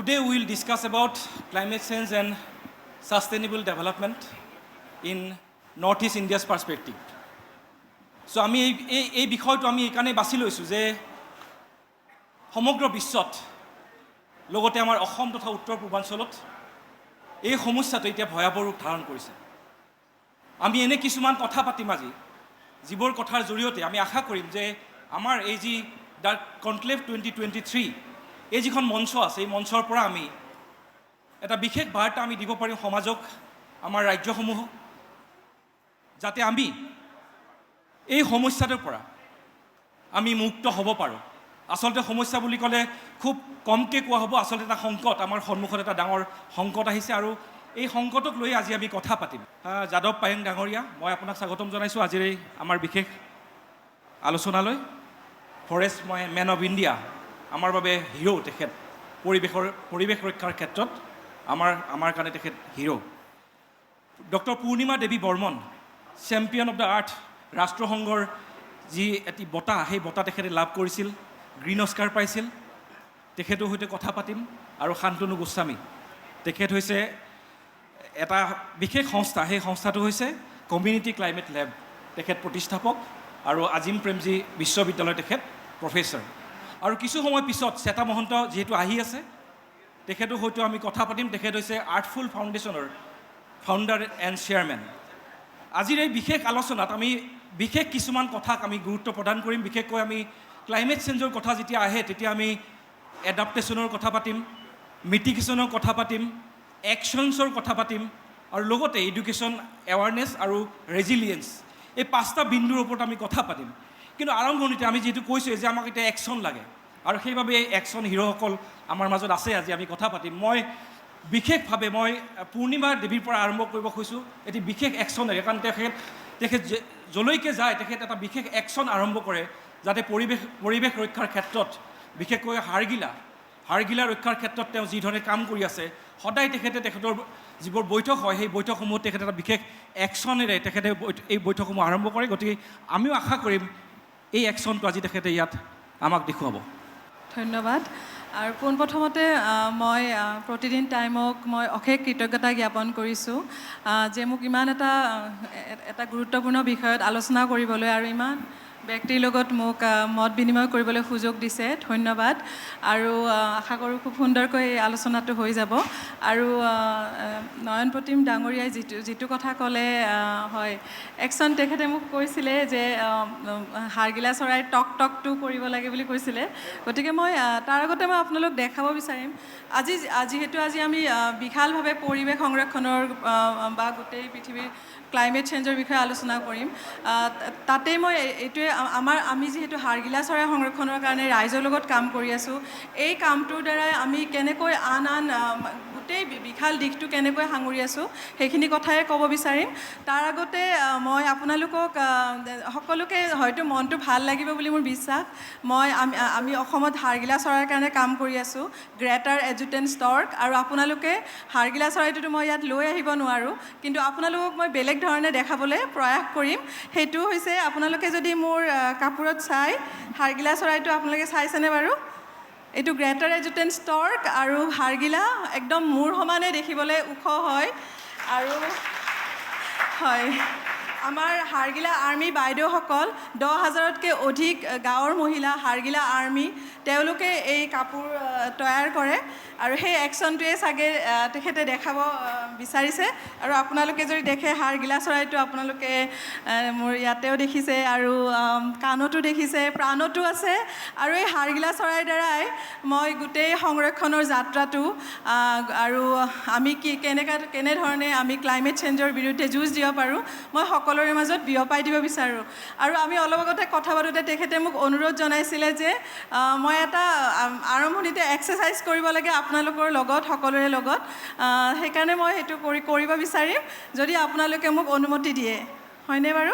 Today we will discuss about climate change and sustainable development in Northeast India's perspective. So আমি এই বিষয়টো আমি এইকাৰণে বাছি লৈছোঁ যে সমগ্ৰ বিশ্বত লগতে আমাৰ অসম তথা উত্তৰ পূৰ্বাঞ্চলত এই সমস্যাটো এতিয়া ভয়াৱহ ৰূপ ধাৰণ কৰিছে। আমি এনে কিছুমান কথা পাতিম আজি, যিবোৰ কথাৰ জৰিয়তে আমি আশা কৰিম যে আমাৰ এই যি দ্য কনক্লেভ 2023 এই যিখন মঞ্চ আছে, এই মঞ্চৰ পৰা আমি এটা বিশেষ বাৰ্তা আমি দিব পাৰিম সমাজক, আমাৰ ৰাজ্যসমূহক, যাতে আমি এই সমস্যাটোৰ পৰা আমি মুক্ত হ'ব পাৰোঁ। আচলতে সমস্যা বুলি ক'লে খুব কমকৈ কোৱা হ'ব, আচলতে এটা সংকট, আমাৰ সন্মুখত এটা ডাঙৰ সংকট আহিছে আৰু এই সংকটক লৈ আজি আমি কথা পাতিম। যাদৱ পায়েং ডাঙৰীয়া, মই আপোনাক স্বাগতম জনাইছোঁ আজিৰ এই আমাৰ বিশেষ আলোচনালৈ। ফৰেষ্ট মেন অফ ইণ্ডিয়া, আমাৰ বাবে হিৰ' তেখেত, পৰিৱেশ ৰক্ষাৰ ক্ষেত্ৰত আমাৰ কাৰণে তেখেত hero'. Doctor Purnima Devi Barman, champion of the earth, ৰাষ্ট্ৰসংঘৰ যি এটি বঁটা, সেই বঁটা তেখেতে লাভ কৰিছিল, গ্ৰীণ অস্কাৰ পাইছিল, তেখেতৰ সৈতে কথা পাতিম। আৰু শান্তনু গোস্বামী, তেখেত হৈছে এটা বিশেষ সংস্থা, সেই সংস্থাটো হৈছে কমিউনিটি ক্লাইমেট লেব, তেখেত প্ৰতিষ্ঠাপক, আৰু আজিম প্ৰেমজী বিশ্ববিদ্যালয়ৰ তেখেত প্ৰফেচৰ। আৰু কিছু সময় পিছত শ্বেতা মহন্ত যিহেতু আহি আছে, তেখেতৰ সৈতে আমি কথা পাতিম। তেখেত হৈছে আৰ্থফুল ফাউণ্ডেশ্যনৰ ফাউণ্ডাৰ এণ্ড চেয়াৰমেন। আজিৰ এই বিশেষ আলোচনাত আমি বিশেষ কিছুমান কথাক আমি গুৰুত্ব প্ৰদান কৰিম। বিশেষকৈ আমি ক্লাইমেট চেঞ্জৰ কথা যেতিয়া আহে, তেতিয়া আমি এডাপ্টেশ্যনৰ কথা পাতিম, মিটিগেশ্যনৰ কথা পাতিম, একশ্যনছৰ কথা পাতিম, আৰু লগতে এডুকেশ্যন, এৱাৰনেছ আৰু ৰেজিলিয়েঞ্চ, এই 5টা বিন্দুৰ ওপৰত আমি কথা পাতিম। কিন্তু আৰম্ভণিতে আমি যিহেতু কৈছোঁ যে আমাক এতিয়া একশ্যন লাগে, আৰু সেইবাবে এই একশ্যন হিৰ'সকল আমাৰ মাজত আছে, আজি আমি কথা পাতিম। মই বিশেষভাৱে পূৰ্ণিমা দেৱীৰ পৰা আৰম্ভ কৰিব খুজিছোঁ এটি বিশেষ একশ্যনেৰে, কাৰণ তেখেত যলৈকে যায় তেখেত এটা বিশেষ একশ্যন আৰম্ভ কৰে, যাতে পৰিৱেশ ৰক্ষাৰ ক্ষেত্ৰত, বিশেষকৈ হাড়গিলা ৰক্ষাৰ ক্ষেত্ৰত তেওঁ যিধৰণে কাম কৰি আছে, সদায় তেখেতৰ যিবোৰ বৈঠক হয়, সেই বৈঠকসমূহত তেখেতে এটা বিশেষ একশ্যনেৰে তেখেতে এই বৈঠকসমূহ আৰম্ভ কৰে। গতিকে আমিও আশা কৰিম এই একশ্যনটো আজি তেখেতে ইয়াত আমাক দেখুৱাব। ধন্যবাদ। আৰু পোনপ্ৰথমতে মই প্ৰতিদিন টাইমক মই অশেষ কৃতজ্ঞতা জ্ঞাপন কৰিছোঁ যে মোক ইমান এটা গুৰুত্বপূৰ্ণ বিষয়ত আলোচনা কৰিবলৈ আৰু ইমান ব্যক্তিৰ লগত মোক মত বিনিময় কৰিবলৈ সুযোগ দিছে। ধন্যবাদ। আৰু আশা কৰোঁ খুব সুন্দৰকৈ এই আলোচনাটো হৈ যাব। আৰু নয়ন প্ৰতিম ডাঙৰীয়াই যিটো কথা ক'লে, হয়, একশ্যন তেখেতে মোক কৈছিলে যে হাড়গিলা চৰাইৰ টকটো কৰিব লাগে বুলি কৈছিলে। গতিকে মই তাৰ আগতে মই আপোনালোক দেখাব বিচাৰিম, যিহেতু আজি আমি বিশালভাৱে পৰিৱেশ সংৰক্ষণৰ বা গোটেই পৃথিৱীৰ ক্লাইমেট চেঞ্জৰ বিষয়ে আলোচনা কৰিম। তাতেই মই এইটোৱে, আমি যিহেতু হাড়গিলা চৰাই সংৰক্ষণৰ কাৰণে ৰাইজৰ লগত কাম কৰি আছোঁ, এই কামটোৰ দ্বাৰাই আমি কেনেকৈ আন গোটেই বিশাল দিশটো কেনেকৈ সাঙুৰি আছোঁ, সেইখিনি কথাই ক'ব বিচাৰিম। তাৰ আগতে মই আপোনালোকক সকলোকে হয়তো মনটো ভাল লাগিব বুলি মোৰ বিশ্বাস। আমি অসমত হাড়গিলা চৰাইৰ কাৰণে কাম কৰি আছোঁ, গ্ৰেটাৰ এডজুটেণ্ট ষ্টৰ্ক, আৰু আপোনালোকে হাড়গিলা চৰাইটোতো মই ইয়াত লৈ আহিব নোৱাৰোঁ, কিন্তু আপোনালোকক মই বেলেগ ধৰণে দেখাবলৈ প্ৰয়াস কৰিম। সেইটো হৈছে, আপোনালোকে যদি মোৰ কাপোৰত চাই, হাড়গিলা চৰাইটো আপোনালোকে চাইছেনে বাৰু? এইটো গ্ৰেটাৰ এডজুটেণ্ট ষ্টৰ্ক, আৰু হাড়গিলা একদম মূৰ সমানে দেখিবলৈ ওখ হয়। আৰু হয়, আমাৰ হাড়গিলা আৰ্মি বাইদেউসকল, 10,000তকৈ অধিক গাঁৱৰ মহিলা হাড়গিলা আৰ্মি, তেওঁলোকে এই কাপোৰ তৈয়াৰ কৰে, আৰু সেই একশ্যনটোৱে চাগে তেখেতে দেখাব বিচাৰিছে। আৰু আপোনালোকে যদি দেখে, হাড়গিলা চৰাইটো আপোনালোকে মোৰ ইয়াতেও দেখিছে, আৰু কাণতো দেখিছে, প্ৰাণতো আছে। আৰু এই হাড়গিলা চৰাইৰ দ্বাৰাই মই গোটেই সংৰক্ষণৰ যাত্ৰাটো আৰু আমি কেনেধৰণে আমি ক্লাইমেট চেঞ্জৰ বিৰুদ্ধে যুঁজ দিব পাৰোঁ, মই সকলোৰে মাজত বিয়পাই দিব বিচাৰোঁ। আৰু আমি অলপ আগতে কথা পাতোঁতে তেখেতে মোক অনুৰোধ জনাইছিলে যে মই এটা আৰম্ভণিতে এক্সাৰচাইজ কৰিব লাগে আপোনালোকৰ লগত, সকলোৰে লগত। সেইকাৰণে মই সেইটো কৰিব বিচাৰিম, যদি আপোনালোকে মোক অনুমতি দিয়ে, হয়নে বাৰু?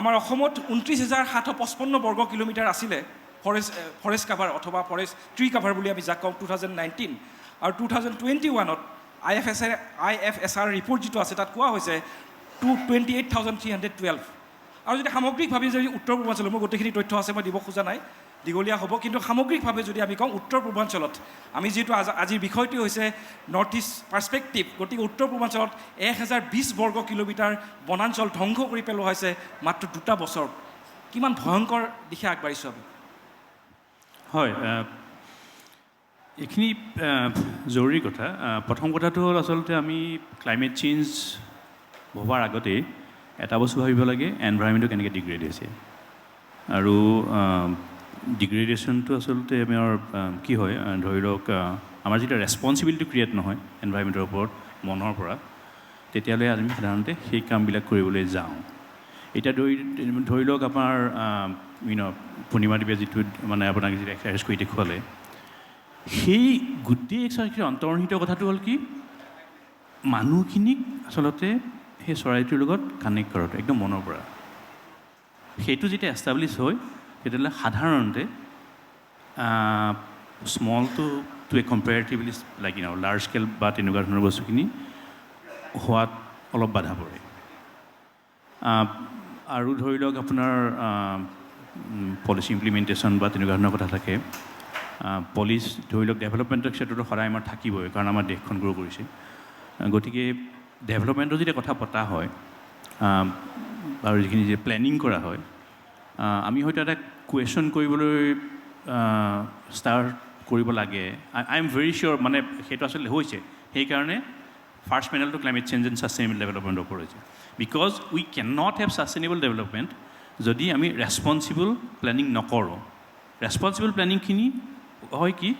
আমাৰ অসমত 29,755 বৰ্গ কিলোমিটাৰ আছিলে ফৰেষ্ট কাভাৰ অথবা ফৰেষ্ট ট্ৰী কাভাৰ বুলি আমি যাক কওঁ 2019 আৰু 2021ত IFSR ৰিপৰ্ট যিটো আছে তাত কোৱা হৈছে 28,312 আৰু যদি সামগ্ৰিকভাৱে যদি উত্তৰ পূৰ্বাঞ্চলত মোৰ গোটেইখিনি তথ্য আছে মই দিব খোজা নাই দীঘলীয়া হ'ব কিন্তু সামগ্ৰিকভাৱে যদি আমি কওঁ উত্তৰ পূৰ্বাঞ্চলত আমি যিহেতু আজিৰ বিষয়টো হৈছে নৰ্থ ইষ্ট পাৰ্চপেক্টিভ গতিকে উত্তৰ পূৰ্বাঞ্চলত 1,020 বৰ্গ কিলোমিটাৰ বনাঞ্চল ধ্বংস কৰি পেলোৱা হৈছে মাত্ৰ 2 বছৰ কিমান ভয়ংকৰ দিশে আগবাঢ়িছোঁ আমি হয় এইখিনি জৰুৰী কথা প্ৰথম কথাটো হ'ল আচলতে আমি ক্লাইমেট চেঞ্জ ভবাৰ আগতেই এটা বস্তু ভাবিব লাগে এনভাইৰনমেণ্টটো কেনেকৈ ডিগ্ৰেড হৈছে আৰু ডিগ্ৰেডেশ্যনটো আচলতে আমাৰ কি হয় ধৰি লওক আমাৰ যেতিয়া ৰেছপনচিবিলিটি ক্ৰিয়েট নহয় এনভাইৰনমেণ্টৰ ওপৰত মনৰ পৰা তেতিয়ালৈ আমি সাধাৰণতে সেই কামবিলাক কৰিবলৈ যাওঁ এতিয়া ধৰি লওক আপোনাৰ পূৰ্ণিমা দেৱীয়ে যিটো মানে আপোনাক যিটো এক্সাৰচাইজ কৰি দেখুৱালে সেই গোটেই এক্সাৰচাইজৰ অন্তৰ্নিহিত কথাটো হ'ল কি মানুহখিনিক আচলতে সেই চৰাইটোৰ লগত কানেক্ট কৰাটো একদম মনৰ পৰা সেইটো যেতিয়া এষ্টাব্লিছ হয় তেতিয়াহ'লে সাধাৰণতে small to A comparatively like large scale বা তেনেকুৱা ধৰণৰ বস্তুখিনি হোৱাত অলপ বাধা পৰে আৰু ধৰি লওক আপোনাৰ পলিচি ইমপ্লিমেণ্টেশ্যন বা তেনেকুৱা ধৰণৰ কথা থাকে ধৰি লওক ডেভেলপমেণ্টৰ ক্ষেত্ৰতো সদায় আমাৰ থাকিবই কাৰণ আমাৰ দেশখন গ্ৰ' কৰিছে গতিকে ডেভেলপমেণ্টৰ যেতিয়া কথা পতা হয় আৰু যিখিনি যে প্লেনিং কৰা হয় আমি হয়তো এটা কুৱেশ্যন কৰিবলৈ ষ্টাৰ্ট কৰিব লাগে আই এম ভেৰি চিয়'ৰ মানে সেইটো আচলতে হৈছে সেইকাৰণে ফাৰ্ষ্ট পেনেলটো ক্লাইমেট চেঞ্জ এণ্ড ছাষ্টেইনেবল ডেভেলপমেণ্টৰ ওপৰত হৈছে because we can not have sustainable development যদি আমি ৰেছপনচিবল প্লেনিং নকৰোঁ ৰেছপনচিবল প্লেনিংখিনি হয় কি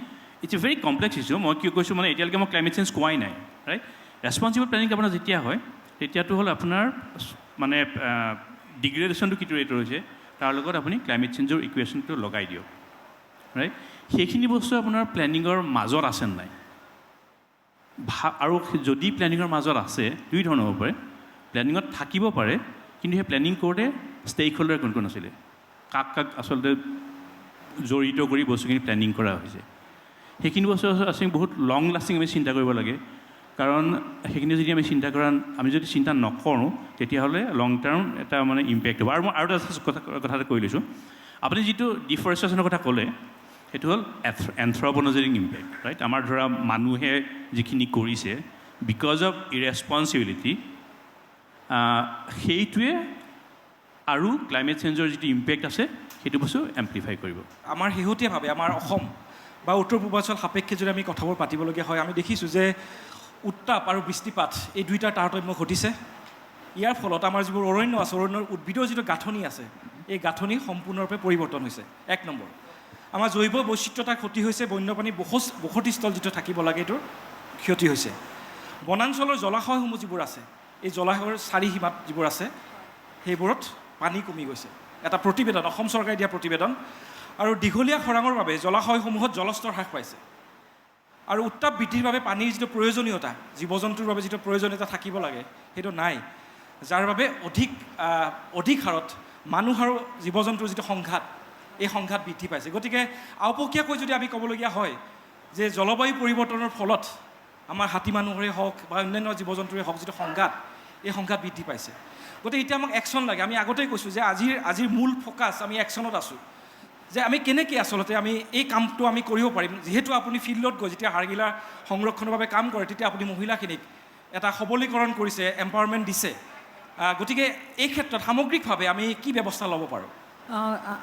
it's a very complex issue মই কি কৈছোঁ মানে এতিয়ালৈকে মই ক্লাইমেট চেঞ্জ কোৱাই নাই ৰাইট ৰেছপনচিবল প্লেনিং আপোনাৰ যেতিয়া হয় তেতিয়াতো হ'ল আপোনাৰ মানে ডিগ্ৰেডেশ্যনটো কিটো ৰেটৰ হৈছে তাৰ লগত আপুনি ক্লাইমেট চেঞ্জৰ ইকুৱেশ্যনটো লগাই দিয়ক ৰাইট সেইখিনি বস্তু আপোনাৰ প্লেনিঙৰ মাজত আছে নাই আৰু যদি প্লেনিঙৰ মাজত আছে দুই ধৰণৰ হ'ব পাৰে প্লেনিঙত থাকিব পাৰে কিন্তু সেই প্লেনিং কৰোঁতে ষ্টেক হোল্ডাৰ কোন কোন আছিলে কাক আচলতে জড়িত কৰি বস্তুখিনি প্লেনিং কৰা হৈছে সেইখিনি বস্তু আচলতে বহুত লং লাষ্টিং আমি চিন্তা কৰিব লাগে কাৰণ সেইখিনি যদি আমি যদি চিন্তা নকৰোঁ তেতিয়াহ'লে লং টাৰ্ম এটা মানে ইম্পেক্ট হ'ব আৰু মই আৰু এটা কথা এটা কৈ লৈছোঁ আপুনি যিটো ডিফৰেষ্টেশ্যনৰ কথা ক'লে সেইটো হ'ল এনথ্ৰপ'লজিক ইম্পেক্ট ৰাইট আমাৰ ধৰা মানুহে যিখিনি কৰিছে বিকজ অফ ইৰেছপনচিবিলিটি সেইটোৱে আৰু ক্লাইমেট চেঞ্জৰ যিটো ইম্পেক্ট আছে সেইটো বস্তু এম্প্লিফাই কৰিব আমাৰ শেহতীয়াভাৱে আমাৰ অসম বা উত্তৰ পূৰ্বাঞ্চল সাপেক্ষে যদি আমি কথাবোৰ পাতিবলগীয়া হয় আমি দেখিছোঁ যে উত্তাপ আৰু বৃষ্টিপাত এই দুইটাৰ তাৰতম্য ঘটিছে ইয়াৰ ফলত আমাৰ যিবোৰ অৰণ্য আছে অৰণ্যৰ উদ্ভিদৰ যিটো গাঁথনি আছে এই গাঁথনি সম্পূৰ্ণৰূপে পৰিৱৰ্তন হৈছে 1 নম্বৰ আমাৰ জৈৱ বৈচিত্ৰতাৰ ক্ষতি হৈছে বন্যপ্ৰাণী বসতিস্থল যিটো থাকিব লাগে এইটোৰ ক্ষতি হৈছে বনাঞ্চলৰ জলাশয়সমূহ যিবোৰ আছে এই জলাশয়ৰ চাৰিসীমাত যিবোৰ আছে সেইবোৰত পানী কমি গৈছে এটা প্ৰতিবেদন অসম চৰকাৰে দিয়া প্ৰতিবেদন আৰু দীঘলীয়া খৰাঙৰ বাবে জলাশয়সমূহত জলস্তৰ হ্ৰাস পাইছে আৰু উত্তাপ বৃদ্ধিৰ বাবে পানীৰ যিটো প্ৰয়োজনীয়তা জীৱ জন্তুৰ বাবে যিটো প্ৰয়োজনীয়তা থাকিব লাগে সেইটো নাই যাৰ বাবে অধিক হাৰত মানুহ আৰু জীৱ জন্তুৰ যিটো সংঘাত এই সংঘাত বৃদ্ধি পাইছে গতিকে আওপকীয়াকৈ যদি আমি ক'বলগীয়া হয় যে জলবায়ু পৰিৱৰ্তনৰ ফলত আমাৰ হাতী মানুহৰে হওক বা অন্যান্য জীৱ জন্তুৰে হওক যিটো সংঘাত এই সংঘাত বৃদ্ধি পাইছে গতিকে এতিয়া আমাক একশ্যন লাগে আমি আগতেই কৈছোঁ যে আজিৰ মূল ফ'কাছ আমি একশ্যনত আছোঁ যে আমি কেনেকৈ আচলতে আমি এই কামটো আমি কৰিব পাৰিম যিহেতু আপুনি ফিল্ডত গৈ যেতিয়া হাড়গিলা সংৰক্ষণৰ বাবে কাম কৰে তেতিয়া আপুনি মহিলাখিনিক এটা সবলীকৰণ কৰিছে এম্পাৱাৰমেণ্ট দিছে গতিকে এই ক্ষেত্ৰত সামগ্ৰিকভাৱে আমি কি ব্যৱস্থা ল'ব পাৰোঁ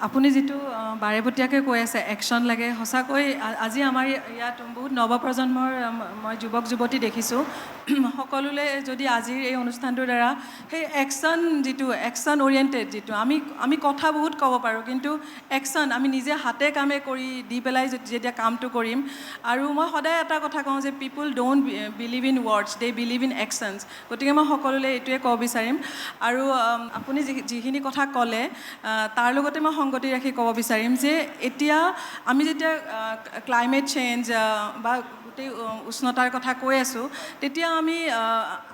আপুনি যিটো বাৰেপতীয়াকৈ কৈ আছে একশ্যন লাগে সঁচাকৈ আজি আমাৰ ইয়াত বহুত নৱপ্ৰজন্মৰ মই যুৱক যুৱতী দেখিছোঁ সকলোলৈ যদি আজিৰ এই অনুষ্ঠানটোৰ দ্বাৰা সেই একশ্যন অৰিয়েণ্টেড যিটো আমি কথা বহুত ক'ব পাৰোঁ কিন্তু একশ্যন আমি নিজে হাতে কামে কৰি দি পেলাই যেতিয়া কামটো কৰিম আৰু মই সদায় এটা কথা কওঁ যে people don't believe in words they believe in actions গতিকে মই সকলোলৈ এইটোৱে ক'ব বিচাৰিম আৰু আপুনি যিখিনি কথা ক'লে তাৰ লগতে মই সংগতি ৰাখি ক'ব বিচাৰিম যে এতিয়া আমি যেতিয়া ক্লাইমেট চেঞ্জ বা গোটেই উষ্ণতাৰ কথা কৈ আছোঁ তেতিয়া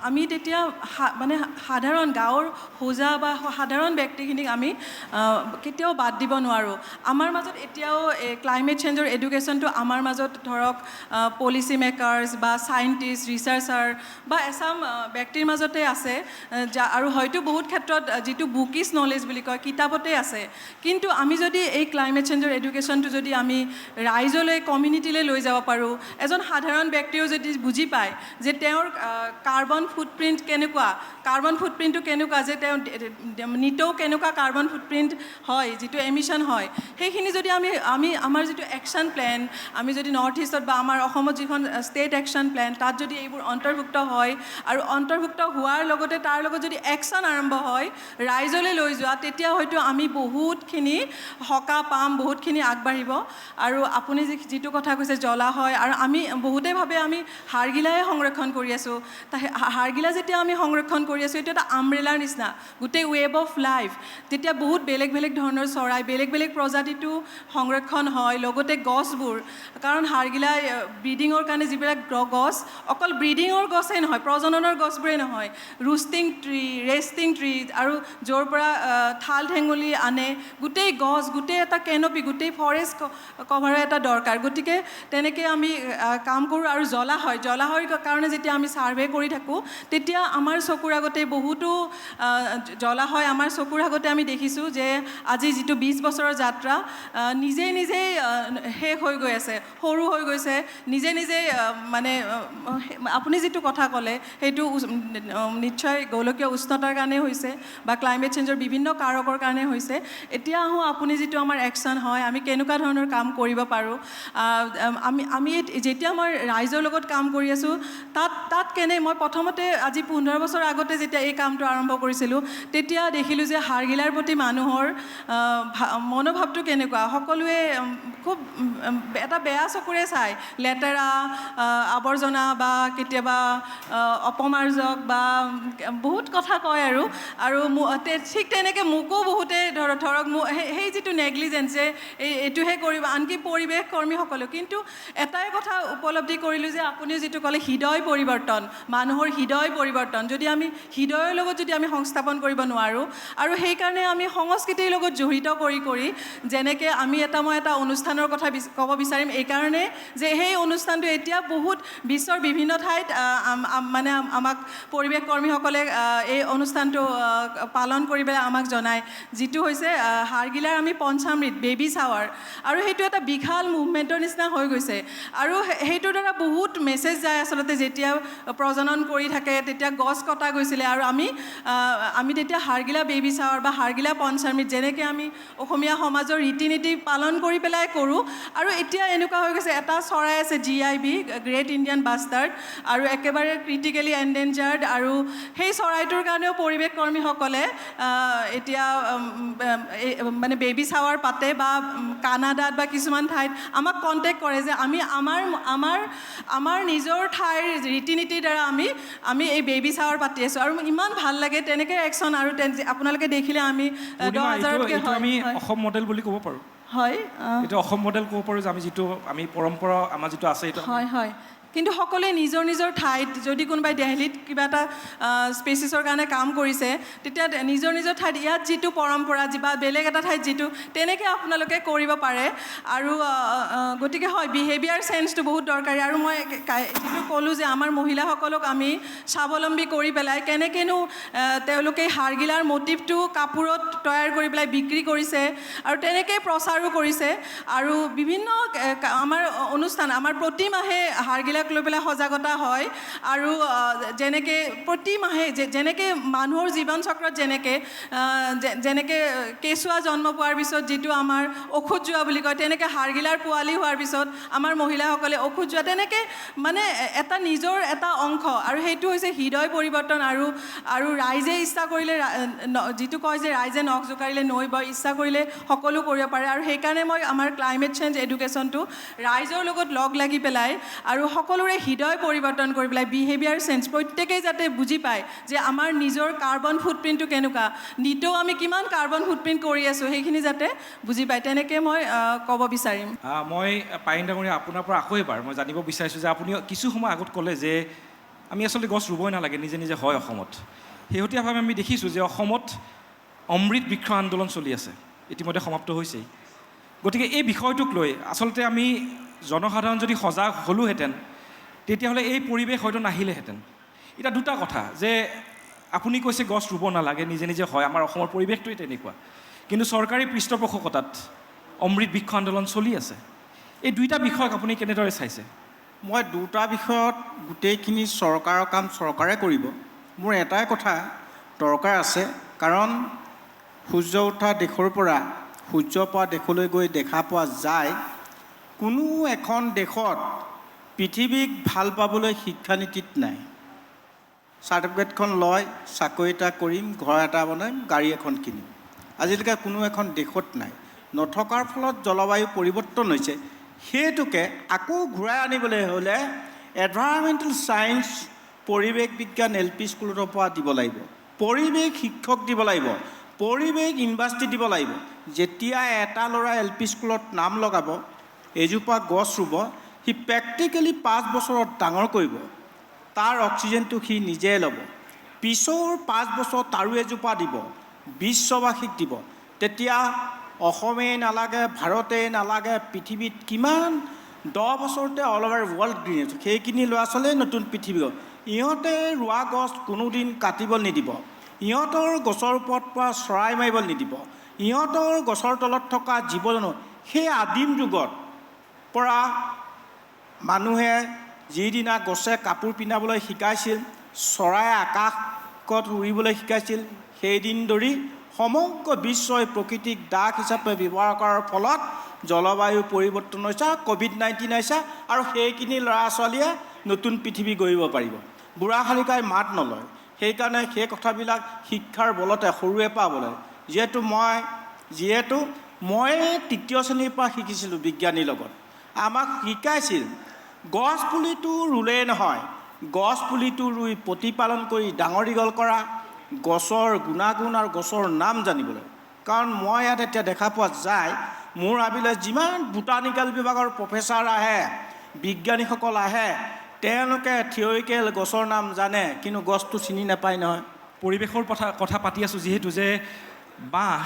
আমি তেতিয়া মানে সাধাৰণ গাঁৱৰ হোজা বা সাধাৰণ ব্যক্তিখিনিক আমি কেতিয়াও বাদ দিব নোৱাৰোঁ আমাৰ মাজত এতিয়াও ক্লাইমেট চেঞ্জৰ এডুকেশ্যনটো আমাৰ মাজত ধৰক পলিচি মেকাৰ্ছ বা চাইণ্টিষ্ট ৰিচাৰ্চাৰ বা এছাম ব্যক্তিৰ মাজতে আছে আৰু হয়তো বহুত ক্ষেত্ৰত যিটো বুকিছ নলেজ বুলি কয় কিতাপতে আছে কিন্তু আমি যদি এই ক্লাইমেট চেঞ্জৰ এডুকেশ্যনটো যদি আমি ৰাইজলৈ কমিউনিটিলৈ লৈ যাব পাৰোঁ এজন সাধাৰণ ব্যক্তিও যদি বুজি পায় যে তেওঁৰ কাৰ্বন ফুটপ্ৰিণ্ট কেনেকুৱা কাৰ্বন ফুটপ্ৰিণ্টটো কেনেকুৱা যে তেওঁ নিতৌ কেনেকুৱা কাৰ্বন ফুটপ্ৰিণ্ট হয় যিটো এমিশ্যন হয় সেইখিনি যদি আমাৰ যিটো একশ্যন প্লেন আমি যদি নৰ্থ ইষ্টত বা আমাৰ অসমত যিখন ষ্টেট একশ্যন প্লেন তাত যদি এইবোৰ অন্তৰ্ভুক্ত হয় আৰু অন্তৰ্ভুক্ত হোৱাৰ লগতে তাৰ লগত যদি একশ্যন আৰম্ভ হয় ৰাইজলৈ লৈ যোৱা তেতিয়া হয়তো আমি বহুতখিনি সকাহ পাম বহুতখিনি আগবাঢ়িব আৰু আপুনি যিটো কথা কৈছে জ্বলা হয় আৰু আমি বহুতে ভাবে আমি হাড়গিলাহে সংৰক্ষণ কৰি আছোঁ হাড়গিলা যেতিয়া আমি সংৰক্ষণ কৰি আছোঁ এইটো এটা আমব্ৰেলাৰ নিচিনা গোটেই ৱেব অফ লাইফ তেতিয়া বহুত বেলেগ বেলেগ ধৰণৰ চৰাই বেলেগ বেলেগ প্ৰজাতিটো সংৰক্ষণ হয় লগতে গছবোৰ কাৰণ হাড়গিলা ব্ৰিডিঙৰ কাৰণে যিবিলাক গছ অকল ব্ৰিডিঙৰ গছেই নহয় প্ৰজননৰ গছবোৰেই নহয় ৰুষ্টিং ট্ৰী ৰেষ্টিং ট্ৰী আৰু য'ৰ পৰা ঠাল ঠেঙুলি আনে গোটেই গছ গোটেই এটা কেনপি গোটেই ফৰেষ্ট কভাৰৰ এটা দৰকাৰ গতিকে তেনেকৈ আমি কাম কৰোঁ আৰু জ্বলাহয়ৰ কাৰণে যেতিয়া আমি ছাৰ্ভে কৰি থাকোঁ তেতিয়া আমাৰ চকুৰ আগতে বহুতো জ্বলাহয় আমাৰ চকুৰ আগতে আমি দেখিছোঁ যে আজি যিটো 20 বছৰৰ যাত্ৰা নিজেই শেষ হৈ গৈ আছে সৰু হৈ গৈছে নিজে মানে আপুনি যিটো কথা ক'লে সেইটো নিশ্চয় গোলকীয় উষ্ণতাৰ কাৰণে হৈছে বা ক্লাইমেট চেঞ্জৰ বিভিন্ন কাৰকৰ কাৰণে হৈছে এতিয়া আহোঁ আপুনি যিটো আমাৰ একশ্যন হয় আমি কেনেকুৱা ধৰণৰ কাম কৰিব পাৰোঁ আমি যেতিয়া মই ৰাইজৰ লগত কাম কৰি আছোঁ তাত মই প্ৰথমতে আজি 15 বছৰ আগতে যেতিয়া এই কামটো আৰম্ভ কৰিছিলোঁ তেতিয়া দেখিলোঁ যে হাড়গিলাৰ প্ৰতি মানুহৰ মনোভাৱটো কেনেকুৱা সকলোৱে খুব এটা বেয়া চকুৰে চায় লেতেৰা আৱৰ্জনা বা কেতিয়াবা অপমাৰ্জক বা বহুত কথা কয় আৰু ঠিক তেনেকৈ মোকো বহুতে ধৰক সেই যিটো নেগলিজেঞ্চ যে এইটোহে কৰিব আনকি পৰিৱেশ কৰ্মীসকলেও কিন্তু এটাই কথা উপলব্ধি কৰিলোঁ যে আপুনি যিটো ক'লে হৃদয় পৰিৱৰ্তন মানুহৰ হৃদয় পৰিৱৰ্তন যদি আমি হৃদয়ৰ লগত যদি আমি সংস্থাপন কৰিব নোৱাৰোঁ আৰু সেইকাৰণে আমি সংস্কৃতিৰ লগত জড়িত কৰি যেনেকৈ আমি মই এটা অনুষ্ঠানৰ কথা ক'ব বিচাৰিম এইকাৰণে যে সেই অনুষ্ঠানটো এতিয়া বহুত বিশ্বৰ বিভিন্ন ঠাইত মানে আমাক পৰিৱেশ কৰ্মীসকলে এই অনুষ্ঠানটো পালন কৰি পেলাই আমাক জনায় যিটো হৈছে হাড়গিলাৰ আমি পঞ্চামৃত বেবী শ্বাৱাৰ আৰু সেইটো এটা বিশাল মুভমেণ্টৰ নিচিনা হৈ গৈছে আৰু সেইটোৰ দ্বাৰা বহুত মেছেজ যায় আচলতে যেতিয়া প্ৰজনন কৰি থাকে তেতিয়া গছ কটা গৈছিলে আৰু আমি তেতিয়া হাড়গিলা বেবী শ্বাৱাৰ বা হাড়গিলা পঞ্চামৃত যেনেকৈ আমি অসমীয়া সমাজৰ ৰীতি নীতি পালন কৰি পেলাই কৰোঁ আৰু এতিয়া এনেকুৱা হৈ গৈছে এটা চৰাই আছে GIB গ্ৰেট ইণ্ডিয়ান বাষ্টাৰ্ড আৰু একেবাৰে ক্ৰিটিকেলি এণ্ডেঞ্জাৰ্ড আৰু সেই চৰাইটোৰ কাৰণেও পৰিৱেশ কৰ্মীসকলে এতিয়া মানে বেবী শ্বাৱাৰ পাতে বা কানাডাত বা কিছুমান ঠাইত আমাক কণ্টেক্ট কৰে যে আমি আমাৰ নিজৰ ঠাইৰ ৰীতি নীতিৰ দ্বাৰা আমি এই বেবী শ্বাৱাৰ পাতি আছোঁ আৰু ইমান ভাল লাগে তেনেকৈ একশ্যন আৰু আপোনালোকে দেখিলে আমি 10,000তকৈ আমি অসম মডেল বুলি ক'ব পাৰোঁ হয় এইটো অসম মডেল ক'ব পাৰোঁ যে আমি পৰম্পৰা আমাৰ যিটো আছে এইটো হয় কিন্তু সকলোৱে নিজৰ ঠাইত যদি কোনোবাই দিল্লীত কিবা এটা স্পেচিছৰ কাৰণে কাম কৰিছে তেতিয়া নিজৰ ঠাইত ইয়াত যিটো পৰম্পৰা বা বেলেগ এটা ঠাইত যিটো তেনেকৈ আপোনালোকে কৰিব পাৰে আৰু গতিকে হয় বিহেভিয়াৰ চেঞ্জটো বহুত দৰকাৰী আৰু মই যিটো ক'লোঁ যে আমাৰ মহিলাসকলক আমি স্বাৱলম্বী কৰি পেলাই কেনেকৈনো তেওঁলোকে হাড়গিলাৰ মটিভটো কাপোৰত তৈয়াৰ কৰি পেলাই বিক্ৰী কৰিছে আৰু তেনেকৈ প্ৰচাৰো কৰিছে আৰু বিভিন্ন আমাৰ অনুষ্ঠান আমাৰ প্ৰতি মাহে হাড়গিলা লৈ পেলাই সজাগতা হয় আৰু যেনেকৈ প্ৰতি মাহে যেনেকৈ মানুহৰ জীৱন চক্ৰত যেনেকৈ কেঁচুৱা জন্ম পোৱাৰ পিছত যিটো আমাৰ ঔষধ যোৱা বুলি কয় তেনেকৈ হাড়গিলাৰ পোৱালি হোৱাৰ পিছত আমাৰ মহিলাসকলে ঔষধ যোৱা তেনেকৈ মানে এটা নিজৰ এটা অংশ আৰু সেইটো হৈছে হৃদয় পৰিৱৰ্তন আৰু ৰাইজে ইচ্ছা কৰিলে যিটো কয় যে ৰাইজে নখ জোকাৰিলে নৈ বয় ইচ্ছা কৰিলে সকলো কৰিব পাৰে আৰু সেইকাৰণে মই আমাৰ ক্লাইমেট চেঞ্জ এডুকেশ্যনটো ৰাইজৰ লগত লগ লাগি পেলাই আৰু সকলোৰে হৃদয় পৰিৱৰ্তন কৰি পেলাই বিহেভিয়াৰ চেঞ্জ প্ৰত্যেকেই যাতে বুজি পায় যে আমাৰ নিজৰ কাৰ্বন ফুটপ্ৰিণ্টটো কেনেকুৱা নিতৌ আমি কিমান কাৰ্বন ফুটপ্ৰিণ্ট কৰি আছোঁ সেইখিনি যাতে বুজি পায় তেনেকৈ মই ক'ব বিচাৰিম মই পাইন ডাঙৰীয়া আপোনাৰ পৰা আকৌ এবাৰ মই জানিব বিচাৰিছোঁ যে আপুনি কিছু সময় আগত ক'লে যে আমি আচলতে গছ ৰুবই নালাগে, নিজে নিজে হয় অসমত। শেহতীয়াভাৱে আমি দেখিছোঁ যে অসমত অমৃত বৃক্ষ আন্দোলন চলি আছে, ইতিমধ্যে সমাপ্ত হৈছেই। গতিকে এই বিষয়টোক লৈ আচলতে আমি জনসাধাৰণ যদি সজাগ হ'লোহেঁতেন, তেতিয়াহ'লে এই পৰিৱেশ হয়তো নাহিলেহেঁতেন। এতিয়া দুটা কথা, যে আপুনি কৈছে গছ ৰুব নালাগে, নিজে নিজে হয়, আমাৰ অসমৰ পৰিৱেশটোৱে তেনেকুৱা, কিন্তু চৰকাৰী পৃষ্ঠপোষকতাত অমৃত বৃক্ষ আন্দোলন চলি আছে। এই দুইটা বিষয়ক আপুনি কেনেদৰে চাইছে? মই দুটা বিষয়ত গোটেইখিনি চৰকাৰৰ কাম চৰকাৰে কৰিব। মোৰ এটাই কথা দৰকাৰ আছে, কাৰণ সূৰ্য উঠা দেশৰ পৰা সূৰ্য পৰা দেশলৈ গৈ দেখা পোৱা যায়, কোনো এখন দেশত পৃথিৱীক ভাল পাবলৈ শিক্ষানীতিত নাই। চাৰ্টিফিকেটখন লয়, চাকৰি এটা কৰিম, ঘৰ এটা বনাম, গাড়ী এখন কিনিম, আজিলৈকে কোনো এখন দেশত নাই। নথকাৰ ফলত জলবায়ু পৰিৱৰ্তন হৈছে। সেইটোকে আকৌ ঘূৰাই আনিবলৈ হ'লে এনভাইৰমেণ্টেল ছায়েন্স, পৰিৱেশ বিজ্ঞান LP স্কুলৰ পৰা দিব লাগিব, পৰিৱেশ শিক্ষক দিব লাগিব, পৰিৱেশ ইউনিভাৰ্চিটি দিব লাগিব। যেতিয়া এটা ল'ৰা LP স্কুলত নাম লগাব, এজোপা গছ ৰুব, সি প্ৰেক্টিকেলি 5 বছৰত ডাঙৰ কৰিব, তাৰ অক্সিজেনটো সি নিজে ল'ব, পিছৰ 5 বছৰ তাৰো এজোপা দিব, বিশ্ববাসীক দিব। তেতিয়া অসমেই নালাগে, ভাৰতেই নালাগে, পৃথিৱীত কিমান 10 বছৰতে অল অভাৰ ৱৰ্ল্ড গ্ৰীণ হৈছে। সেইখিনি ল'ৰা ছোৱালীয়ে নতুন পৃথিৱী। ইহঁতে ৰোৱা গছ কোনোদিন কাটিব নিদিব, ইহঁতৰ গছৰ ওপৰত পৰা চৰাই মাৰিব নিদিব, ইহঁতৰ গছৰ তলত থকা জীৱ জন্তু। সেই আদিম যুগত পৰা মানুহে যিদিনা গছে কাপোৰ পিন্ধাবলৈ শিকাইছিল, চৰাই আকাশত উৰিবলৈ শিকাইছিল, সেইদিন ধৰি সমগ্ৰ বিশ্বই প্ৰকৃতিক দাগ হিচাপে ব্যৱহাৰ কৰাৰ ফলত জলবায়ু পৰিৱৰ্তন হৈছে, COVID-19 হৈছে, আৰু সেইখিনি ল'ৰা ছোৱালীয়ে নতুন পৃথিৱী গঢ়িব পাৰিব। বুঢ়া শালিকাই মাত নলয়। সেইকাৰণে সেই কথাবিলাক শিক্ষাৰ বলতে সৰুৰে পৰা বলে। যিহেতু মই 3য় শ্ৰেণীৰ পৰা শিকিছিলোঁ বিজ্ঞানীৰ লগত। আমাক শিকাইছিল গছ পুলিটো ৰুলেই নহয়, গছ পুলিটো ৰুই প্ৰতিপালন কৰি ডাঙৰ দীঘল কৰা, গছৰ গুণাগুণ আৰু গছৰ নাম জানিবলৈ। কাৰণ মই ইয়াত এতিয়া দেখা পোৱা যায়, মোৰ আবিলে যিমান বোটানিকেল বিভাগৰ প্ৰফেচাৰ আহে, বিজ্ঞানীসকল আহে, তেওঁলোকে থিয়ৰিকেল গছৰ নাম জানে, কিন্তু গছটো চিনি নাপায় নহয়। পৰিৱেশৰ কথা পাতি আছোঁ যিহেতু, যে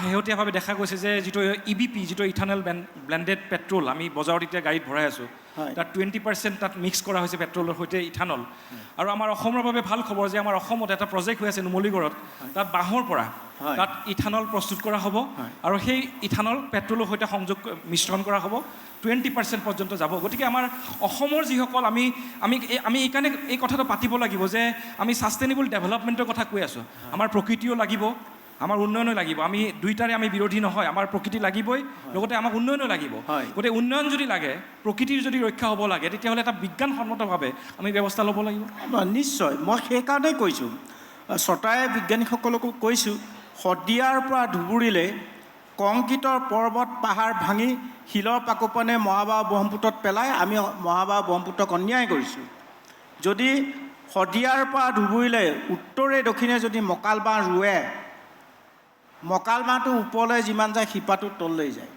শেহতীয়াভাৱে দেখা গৈছে যে যিটো EBP, যিটো ইথানল ব্লেণ্ডেড পেট্ৰল আমি বজাৰত এতিয়া গাড়ীত ভৰাই আছোঁ, তাত 20% তাত মিক্স কৰা হৈছে পেট্ৰলৰ সৈতে ইথানল। আৰু আমাৰ অসমৰ বাবে ভাল খবৰ যে আমাৰ অসমত এটা প্ৰজেক্ট হৈ আছে নুমলীগড়ত, তাত বাঁহৰ পৰা তাত ইথানল প্ৰস্তুত কৰা হ'ব, আৰু সেই ইথানল পেট্ৰলৰ সৈতে মিশ্ৰণ কৰা হ'ব, 20% পৰ্যন্ত যাব। গতিকে আমাৰ অসমৰ যিসকল আমি এইকাৰণে এই কথাটো পাতিব লাগিব যে আমি ছাষ্টেইনেবল ডেভেলপমেণ্টৰ কথা কৈ আছোঁ। আমাৰ প্ৰকৃতিও লাগিব, আমাৰ উন্নয়নো লাগিব। আমি দুইটাৰে আমি বিৰোধী নহয়, আমাৰ প্ৰকৃতি লাগিবই, লগতে আমাক উন্নয়নো লাগিব। গতিকে উন্নয়ন যদি লাগে, প্ৰকৃতিৰ যদি ৰক্ষা হ'ব লাগে, তেতিয়াহ'লে এটা বিজ্ঞানসন্মতভাৱে আমি ব্যৱস্থা ল'ব লাগিব। নিশ্চয়, মই সেইকাৰণেই কৈছোঁ, চৰকাৰে বিজ্ঞানীসকলকো কৈছোঁ, শদিয়াৰ পৰা ধুবুৰীলৈ কংক্ৰিটৰ পৰ্বত পাহাৰ ভাঙি শিলৰ পাকোপানে মহাবাহু ব্ৰহ্মপুত্ৰত পেলাই আমি মহাবাহু ব্ৰহ্মপুত্ৰক অন্যায় কৰিছোঁ। যদি শদিয়াৰ পৰা ধুবুৰীলৈ উত্তৰে দক্ষিণে যদি মকাল বাঁহ ৰুৱে, মকাল বাঁহটো ওপৰলৈ যিমান যায় শিপাটো তললৈ যায়।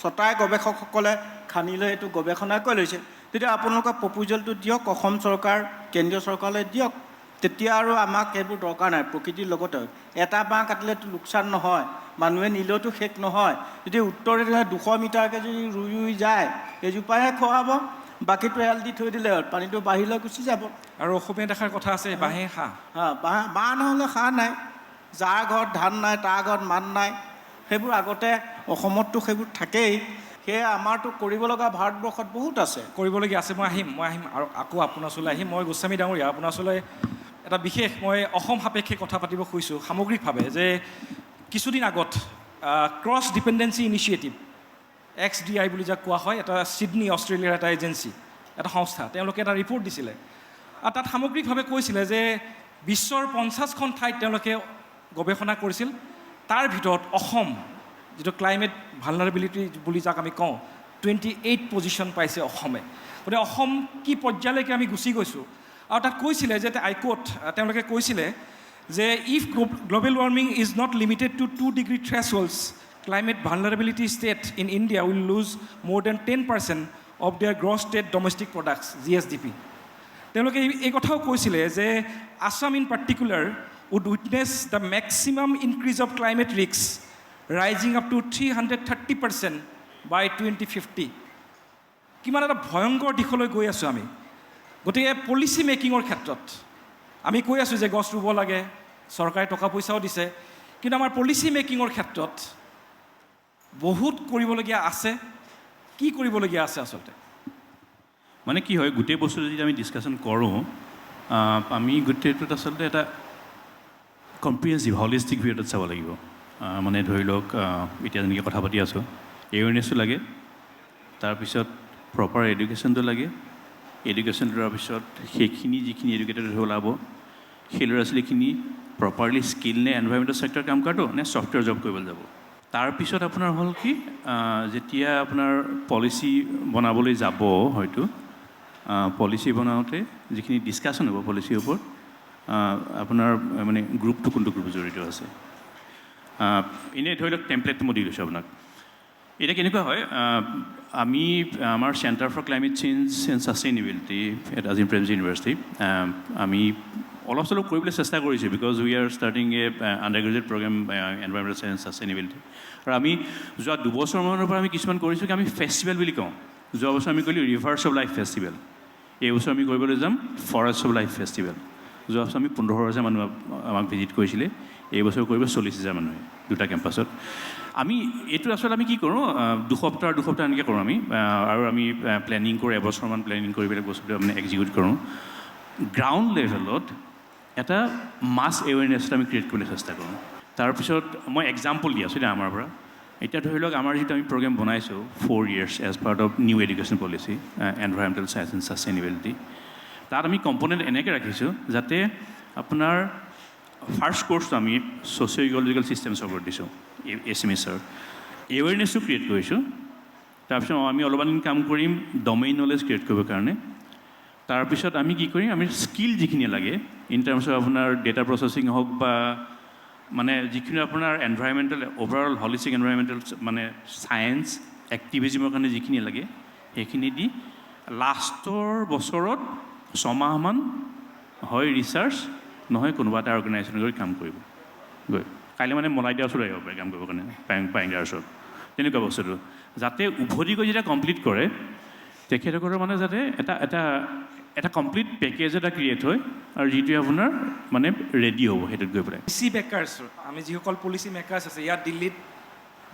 চৰকাৰী গৱেষকসকলে খানি লৈ এইটো গৱেষণা কৰি লৈছে। তেতিয়া আপোনালোকে প্ৰপ'জেলটো দিয়ক, অসম চৰকাৰ কেন্দ্ৰীয় চৰকাৰলৈ দিয়ক, তেতিয়া আৰু আমাক এইবোৰ দৰকাৰ নাই। প্ৰকৃতিৰ লগতে এটা বাঁহ কাটিলেতো লোকচান নহয়, মানুহে নিলেওতো শেষ নহয়। যদি উত্তৰে 200 মিটাৰকৈ যদি ৰুই যায়, এজোপাহে খোৱাব, বাকীটো এৰাল দি থৈ দিলে হ'ল, পানীটো বাহিৰলৈ গুচি যাব। আৰু অসমীয়া দেখাৰ কথা আছে, বাঁহে বাঁহ নহ'লে সাৰ নাই। যাৰ ঘৰত ধান নাই তাৰ ঘৰত মান নাই। সেইবোৰ আগতে অসমততো সেইবোৰ থাকেই। সেয়ে আমাৰতো কৰিব লগা ভাৰতবৰ্ষত বহুত আছে, কৰিবলগীয়া আছে। মই আহিম আৰু আকৌ আপোনাৰ ওচৰলৈ আহিম। মই গোস্বামী ডাঙৰীয়া, আপোনাৰ ওচৰলৈ এটা বিশেষ মই অসম সাপেক্ষে কথা পাতিব খুজিছোঁ সামগ্ৰিকভাৱে, যে কিছুদিন আগত ক্ৰছ ডিপেণ্ডেঞ্চি ইনিচিয়েটিভ XDI বুলি যাক কোৱা হয়, এটা ছিডনী অষ্ট্ৰেলিয়াৰ এটা এজেঞ্চি, এটা সংস্থা, তেওঁলোকে এটা ৰিপৰ্ট দিছিলে। আৰু তাত সামগ্ৰিকভাৱে কৈছিলে যে বিশ্বৰ 50খন ঠাইত তেওঁলোকে গৱেষণা কৰিছিল, তাৰ ভিতৰত অসম, যিটো ক্লাইমেট ভালনাৰেবিলিটি বুলি যাক আমি কওঁ, 28 পজিশ্যন পাইছে অসমে। গতিকে অসম কি পৰ্যায়লৈকে আমি গুচি গৈছোঁ। আৰু তাত কৈছিলে যে তেওঁলোকে কৈছিলে যে if global warming is not limited to 2 degree thresholds, climate vulnerability state in India will lose more than 10% of their gross state domestic products, GSDP. তেওঁলোকে এই কথাও কৈছিলে যে Assam in particular would witness the maximum increase of climate risk rising up to 330% by 2050 কিমান এটা ভয়ংকৰ দিশলৈ গৈ আছোঁ আমি গতিকে পলিচি মেকিঙৰ ক্ষেত্ৰত আমি কৈ আছোঁ যে গছ ৰুব লাগে চৰকাৰে টকা পইচাও দিছে কিন্তু আমাৰ পলিচি মেকিঙৰ ক্ষেত্ৰত বহুত কৰিবলগীয়া আছে কি কৰিবলগীয়া আছে আচলতে মানে কি হয় গোটেই বস্তু যদি আমি ডিছকাশ্যন কৰোঁ আমি গোটেইটোত আচলতে এটা কম্প্ৰিহেনচিভ হলিষ্টিক ভিউত চাব লাগিব মানে ধৰি লওক এতিয়া যেনেকৈ কথা পাতি আছোঁ এৱেৰনেছো লাগে তাৰপিছত প্ৰপাৰ এডুকেশ্যনটো লাগে এডুকেশ্যন লোৱাৰ পিছত সেইখিনি যিখিনি এডুকেটেড হৈ ওলাব সেই ল'ৰা ছোৱালীখিনি প্ৰপাৰলি স্কিল নে এনভাইৰমেণ্টেল ছেক্টৰ কাম কৰাটো নে ছফ্টৱেৰ জব কৰিবলৈ যাব তাৰপিছত আপোনাৰ হ'ল কি যেতিয়া আপোনাৰ পলিচি বনাবলৈ যাব হয়তো পলিচি বনাওঁতে যিখিনি ডিছকাশ্যন হ'ব পলিচিৰ ওপৰত আপোনাৰ মানে গ্ৰুপটো কোনটো গ্ৰুপ জড়িত আছে এনেই ধৰি লওক টেম্পলেটটো মই দি লৈছোঁ আপোনাক এতিয়া কেনেকুৱা হয় আমি আমাৰ centre for climate change and sustainability at Azim Premji university আমি অলপ চলপ কৰিবলৈ চেষ্টা কৰিছোঁ because we are starting a undergraduate programme environmental science sustainability আৰু আমি যোৱা দুবছৰমানৰ পৰা আমি কিছুমান কৰিছোঁ কি আমি ফেষ্টিভেল বুলি কওঁ যোৱা বছৰ আমি কৰিলোঁ ৰিভাৰ্ছ অফ লাইফ ফেষ্টিভেল এই বছৰ আমি কৰিবলৈ যাম ফৰেষ্ট অফ লাইফ ফেষ্টিভেল যোৱা বছৰ আমি 15,000 মানুহ আমাক ভিজিট কৰিছিলে এই বছৰ কৰিব 40,000 মানুহে দুটা কেম্পাছত আমি এইটো আচলতে আমি কি কৰোঁ দুসপ্তাহ এনেকৈ কৰোঁ আমি আৰু আমি প্লেনিং কৰোঁ এবছৰমান প্লেনিং কৰি পেলাই বস্তুটো মানে এক্সিকিউট কৰোঁ গ্ৰাউণ্ড লেভেলত এটা মাছ এৱেৰনেছটো আমি ক্ৰিয়েট কৰিবলৈ চেষ্টা কৰোঁ তাৰপিছত মই এক্সাম্পল দি আছোঁ এতিয়া আমাৰ পৰা এতিয়া ধৰি লওক আমাৰ যিটো আমি প্ৰগ্ৰেম বনাইছোঁ 4 years as part of new education policy environmental science and sustainability তাত আমি কম্পনেণ্ট এনেকৈ ৰাখিছোঁ যাতে আপোনাৰ ফাৰ্ষ্ট কোৰ্চটো আমি ছ'চিঅ' ইকলজিকেল ছিষ্টেমছৰ ওপৰত দিছোঁ এছএমএছৰ এৱেৰনেছো ক্ৰিয়েট কৰিছোঁ তাৰপিছত আমি অলপমান কাম কৰিম ডমেইন নলেজ ক্ৰিয়েট কৰিবৰ কাৰণে তাৰপিছত আমি কি কৰিম আমি স্কিল যিখিনি লাগে ইন টাৰ্মছ অফ আপোনাৰ ডেটা প্ৰচেছিং হওক বা মানে যিখিনি আপোনাৰ এনভাইৰমেণ্টেল অভাৰঅল হলিষ্টিক এনভাইৰমেণ্টেল মানে ছায়েন্স এক্টিভিজিমৰ কাৰণে যিখিনি লাগে সেইখিনি দি লাষ্টৰ বছৰত 6 মাহমান হয় ৰিচাৰ্চ নহয় কোনোবা এটা অৰ্গেনাইজেশ্যন কৰি কাম কৰিব গৈ কাইলৈ মানে মলাই দিয়া ওচৰত আহিব পাৰে কাম কৰিবৰ কাৰণে পায়ংগাৰ ওচৰত তেনেকুৱা বস্তুটো যাতে উভতি গৈ যেতিয়া কমপ্লিট কৰে তেখেতসকলৰ মানে যাতে এটা কমপ্লিট পেকেজ এটা ক্ৰিয়েট হয় আৰু যিটোৱে আপোনাৰ মানে ৰেডি হ'ব সেইটোত গৈ পেলাই পলিচি মেকাৰ্ছ আমি যিসকল পলিচি মেকাৰ্ছ আছে ইয়াত দিল্লীত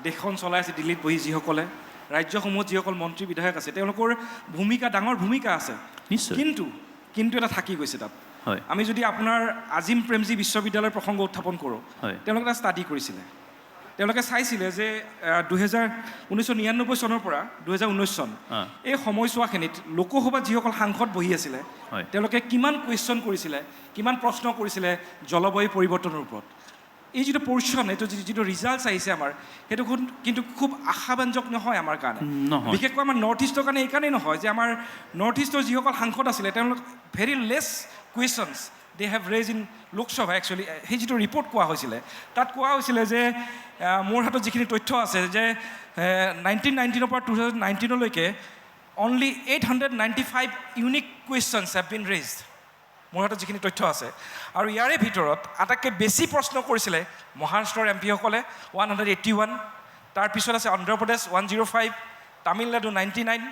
দেশখন চলাই আছে দিল্লীত বহি যিসকলে ৰাজ্যসমূহত যিসকল মন্ত্ৰী বিধায়ক আছে তেওঁলোকৰ ভূমিকা ডাঙৰ ভূমিকা আছে নিশ্চয় কিন্তু এটা থাকি গৈছে তাত হয় আমি যদি আপোনাৰ আজিম প্ৰেমজী বিশ্ববিদ্যালয়ৰ প্ৰসংগ উত্থাপন কৰোঁ তেওঁলোকে এটা ষ্টাডি কৰিছিলে তেওঁলোকে চাইছিলে যে 1999 চনৰ পৰা 2019 চন এই সময়ছোৱাখিনিত লোকসভাত যিসকল সাংসদ বহি আছিলে তেওঁলোকে কিমান কুৱেশ্যন কৰিছিলে কিমান প্ৰশ্ন কৰিছিলে জলবায়ু পৰিৱৰ্তনৰ ওপৰত এই যিটো পৰ্যন এইটো যিটো ৰিজাল্টছ আহিছে আমাৰ সেইটো কিন্তু খুব আশাব্যঞ্জক নহয় আমাৰ কাৰণে বিশেষকৈ আমাৰ নৰ্থ ইষ্টৰ কাৰণে এইকাৰণেই নহয় যে আমাৰ নৰ্থ ইষ্টৰ যিসকল সাংসদ আছিলে তেওঁলোক very less questions they have raise in Lok Sabha actually সেই যিটো ৰিপৰ্ট কোৱা হৈছিলে তাত কোৱা হৈছিলে যে মোৰ হাতত যিখিনি তথ্য আছে যে 1919 পৰা 2019লৈকে only 895 unique questions have been raised মোৰ হাতত যিখিনি তথ্য আছে আৰু ইয়াৰে ভিতৰত আটাইতকৈ বেছি প্ৰশ্ন কৰিছিলে মহাৰাষ্ট্ৰৰ এমপিসকলে 181 তাৰপিছত আছে অন্ধ্ৰপ্ৰদেশ 105 তামিলনাডু 99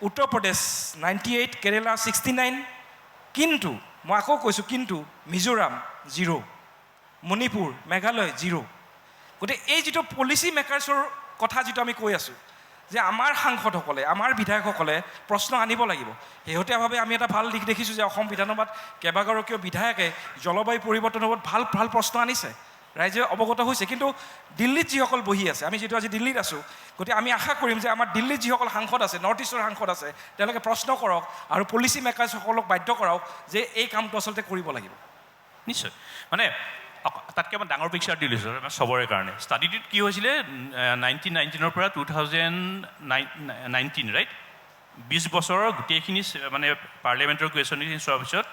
উত্তৰ প্ৰদেশ 98 কেৰেলা 69 কিন্তু মই আকৌ কৈছোঁ কিন্তু মিজোৰাম 0 মণিপুৰ মেঘালয় 0 গতিকে এই যিটো পলিচি মেকাৰ্ছৰ কথা যিটো আমি কৈ আছোঁ যে আমাৰ সাংসদসকলে আমাৰ বিধায়কসকলে প্ৰশ্ন আনিব লাগিব শেহতীয়াভাৱে আমি এটা ভাল দিশ দেখিছোঁ যে অসম বিধানসভাত কেইবাগৰাকীও বিধায়কে জলবায়ু পৰিৱৰ্তনৰ ওপৰত ভাল প্ৰশ্ন আনিছে ৰাইজে অৱগত হৈছে কিন্তু দিল্লীত যিসকল বহি আছে আমি যিটো আজি দিল্লীত আছোঁ গতিকে আমি আশা কৰিম যে আমাৰ দিল্লীত যিসকল সাংসদ আছে নৰ্থ ইষ্টৰ সাংসদ আছে তেওঁলোকে প্ৰশ্ন কৰক আৰু পলিচি মেকাৰ্ছসকলক বাধ্য কৰাওক যে এই কামটো আচলতে কৰিব লাগিব নিশ্চয় মানে তাতকৈ মই ডাঙৰ পিকচাৰ দি লৈছোঁ চবৰে কাৰণে ষ্টাডিটোত কি হৈছিলে 1919 পৰা 2019 ৰাইট 20 বছৰৰ গোটেইখিনি মানে পাৰ্লিয়ামেণ্টৰ কুৱেশ্যন চোৱাৰ পিছত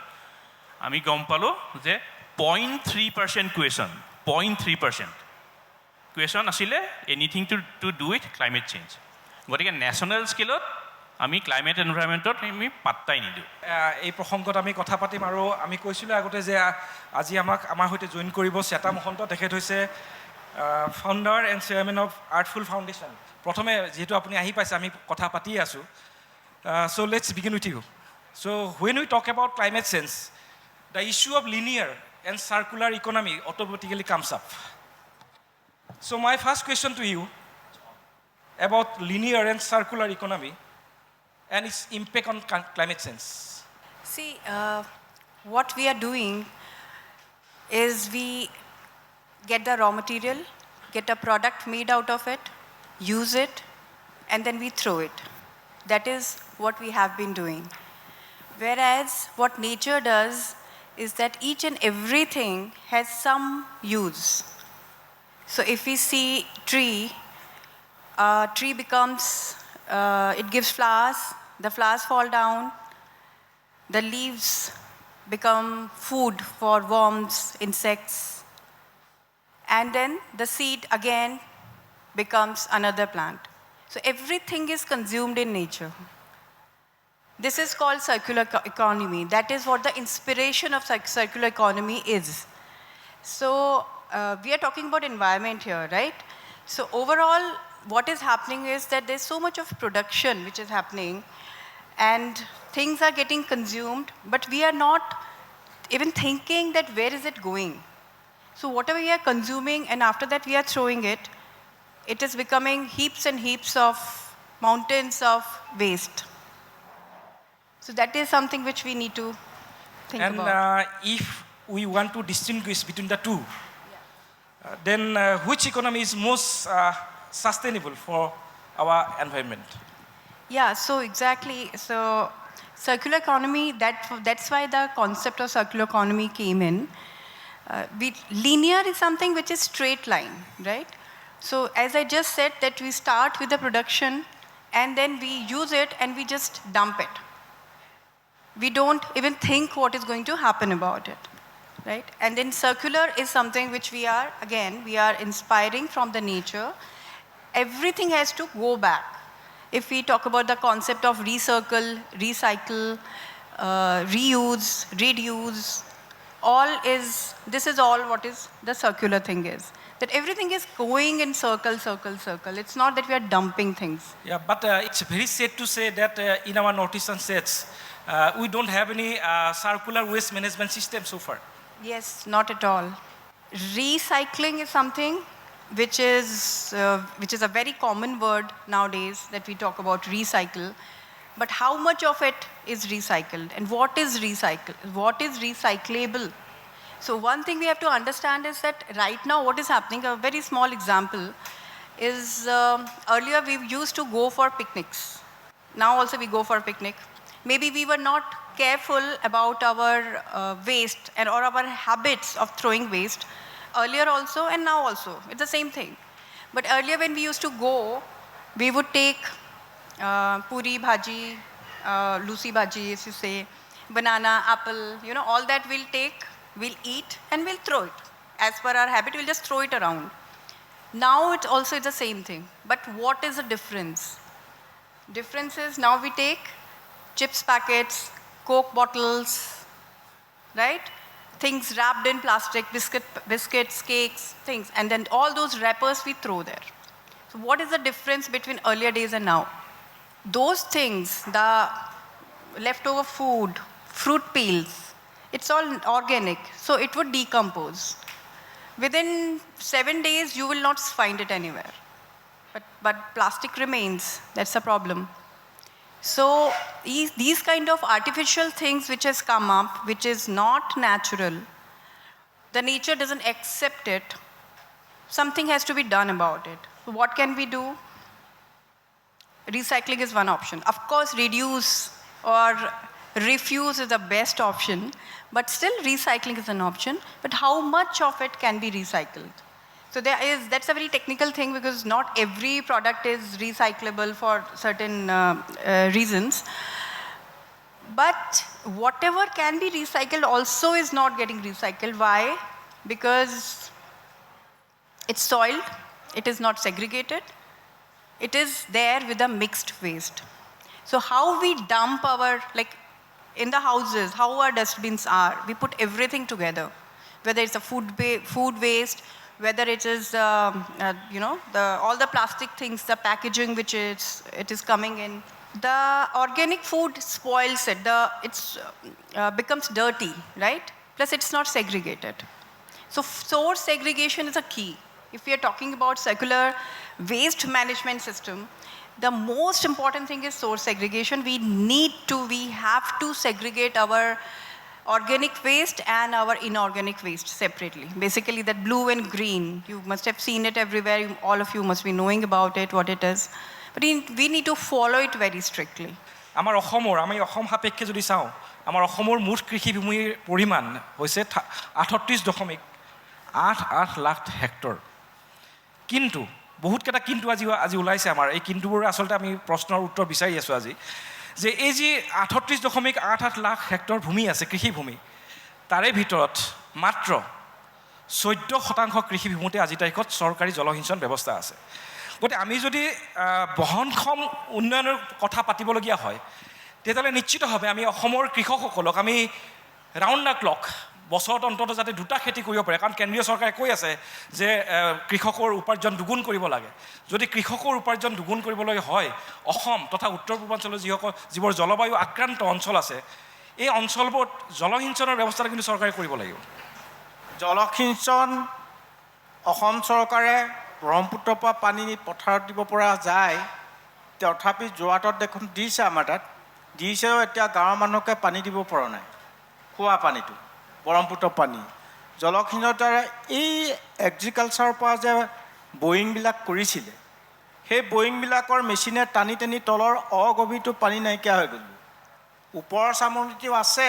আমি গম পালোঁ যে 0.3% কুৱেশ্যন আছিলে anything to do with climate change গতিকে নেশ্যনেল স্কেলত আমি ক্লাইমেট এনভাইৰনমেণ্টত আমি পাত্তাই নিদিওঁ। এই প্ৰসংগত আমি কথা পাতিম আৰু আমি কৈছিলোঁ আগতে যে আজি আমাৰ সৈতে জইন কৰিব চেতা মহন্ত। তেখেত হৈছে founder and chairman of Earthful foundation. প্ৰথমে যিহেতু আপুনি আহি পাইছে, আমি কথা পাতি আছোঁ। So' let's begin with you. So' when we talk about climate change, the issue of linear and circular economy automatically comes up. So my first question to you about linear and circular economy and its impact on climate change. See, what we are doing is we get the raw material, get a product made out of it, use it, and then we throw it. That is what we have been doing. Whereas what nature does is that each and everything has some use. So if we see tree becomes, it gives flowers, the flowers fall down, the leaves become food for worms, insects, and then the seed again becomes another plant. So everything is consumed in nature. This is called circular economy. That is what the inspiration of circular economy is. So we are talking about environment here, right? So overall, what is happening is that there's so much of production which is happening, and things are getting consumed, but we are not even thinking that where is it going. So whatever we are consuming, and after that we are throwing it, it is becoming heaps and heaps of mountains of waste. So that is something which we need to think about. And if we want to distinguish between the two, then which economy is most sustainable for our environment? Yeah, so exactly. So circular economy, that's why the concept of circular economy came in. Linear is something which is straight line, right? So as I just said, that we start with the production and then we use it and we just dump it. We don't even think what is going to happen about it, right? And then circular is something which we are inspiring from the nature. Everything has to go back. If we talk about the concept of recircle, recycle, reuse, reduce, this is all what is the circular thing is. That everything is going in circle. It's not that we are dumping things. Yeah, but it's very sad to say that in our northeastern states, we don't have any circular waste management system so far. Yes, not at all. Recycling is something which is a very common word nowadays, that we talk about recycle. But how much of it is recycled, and what is recyclable? So one thing we have to understand is that right now what is happening, a very small example is earlier we used to go for picnics. Now also we go for a picnic. Maybe we were not careful about our waste or our habits of throwing waste earlier also and now also. It's the same thing. But earlier when we used to go, we would take puri bhaji, lusi bhaji, as you say, banana, apple, all that we'll take, we'll eat and we'll throw it. As per our habit, we'll just throw it around. Now it's also the same thing. But what is the difference? Difference is now we take chips packets, Coke bottles, right? Things wrapped in plastic, biscuits, cakes, things. And then all those wrappers we throw there. So what is the difference between earlier days and now? Those things, the leftover food, fruit peels, it's all organic, so it would decompose. Within 7 days, you will not find it anywhere. But plastic remains, that's a problem. So these kind of artificial things which has come up, which is not natural, the nature doesn't accept it. Something has to be done about it. So what can we do? Recycling is one option. Of course, reduce or refuse is the best option, but still recycling is an option. But how much of it can be recycled? So that's a very technical thing, because not every product is recyclable for certain reasons. But whatever can be recycled also is not getting recycled. Why? Because it's soiled, it is not segregated, it is there with a mixed waste. So how we dump our, like in the houses, how our dustbins are, we put everything together, whether it's a food waste, whether it is all the plastic things, the packaging which it is coming in. The organic food spoils it. It becomes dirty, right? Plus it's not segregated. So source segregation is a key. If we are talking about circular waste management system, the most important thing is source segregation. We have to segregate our organic waste and our inorganic waste separately. Basically that blue and green, you must have seen it everywhere. All of you must be knowing about it, what it is. But we need to follow it very strictly. আমাৰ আমি অসম সাপেক্ষে যদি চাওঁ, আমাৰ অসমৰ মুঠ কৃষিভূমিৰ পৰিমাণ হৈছে 38.88 লাখ হেক্টৰ। কিন্তু বহুতকেইটা কিন্তু আজি ওলাইছে আমাৰ, এই কিন্তুবোৰ আচলতে আমি প্ৰশ্নৰ উত্তৰ বিচাৰি আছোঁ আজি, যে এই যি 38.88 লাখ হেক্টৰ ভূমি আছে কৃষিভূমি, তাৰে ভিতৰত মাত্ৰ 14% কৃষিভূমিতে আজি তাৰিখত চৰকাৰী জলসিঞ্চন ব্যৱস্থা আছে। গতিকে আমি যদি বহনক্ষম উন্নয়নৰ কথা পাতিবলগীয়া হয়, তেতিয়াহ'লে নিশ্চিতভাৱে আমি অসমৰ কৃষকসকলক আমি ৰাউণ্ড দ্য ক্লক বছৰত অন্তত যাতে 2টা খেতি কৰিব পাৰে, কাৰণ কেন্দ্ৰীয় চৰকাৰে কৈ আছে যে কৃষকৰ উপাৰ্জন দুগুণ কৰিব লাগে। যদি কৃষকৰ উপাৰ্জন দুগুণ কৰিবলৈ হয়, অসম তথা উত্তৰ পূৰ্বাঞ্চলৰ যিবোৰ জলবায়ু আক্ৰান্ত অঞ্চল আছে, এই অঞ্চলবোৰত জলসিঞ্চনৰ ব্যৱস্থাটো কিন্তু চৰকাৰে কৰিব লাগিব। জলসিঞ্চন অসম চৰকাৰে ব্ৰহ্মপুত্ৰৰ পৰা পানী পথাৰত দিব পৰা যায়, তথাপি যোৱাটোত দেখোন দিছে, আমাৰ তাত দিছেও, এতিয়া গাঁৱৰ মানুহকে পানী দিব পৰা নাই, খোৱা পানীটো ব্ৰহ্মপুত্ৰৰ পানী। জলসিঞ্চনৰ দ্বাৰা এই এগ্ৰিকালচাৰৰ পৰা যে বয়িংবিলাক কৰিছিলে, সেই বয়িংবিলাকৰ মেচিনে টানি টানি তলৰ অগভীৰটো পানী নাইকিয়া হৈ গ'ল। ওপৰৰ চামনিটিও আছে,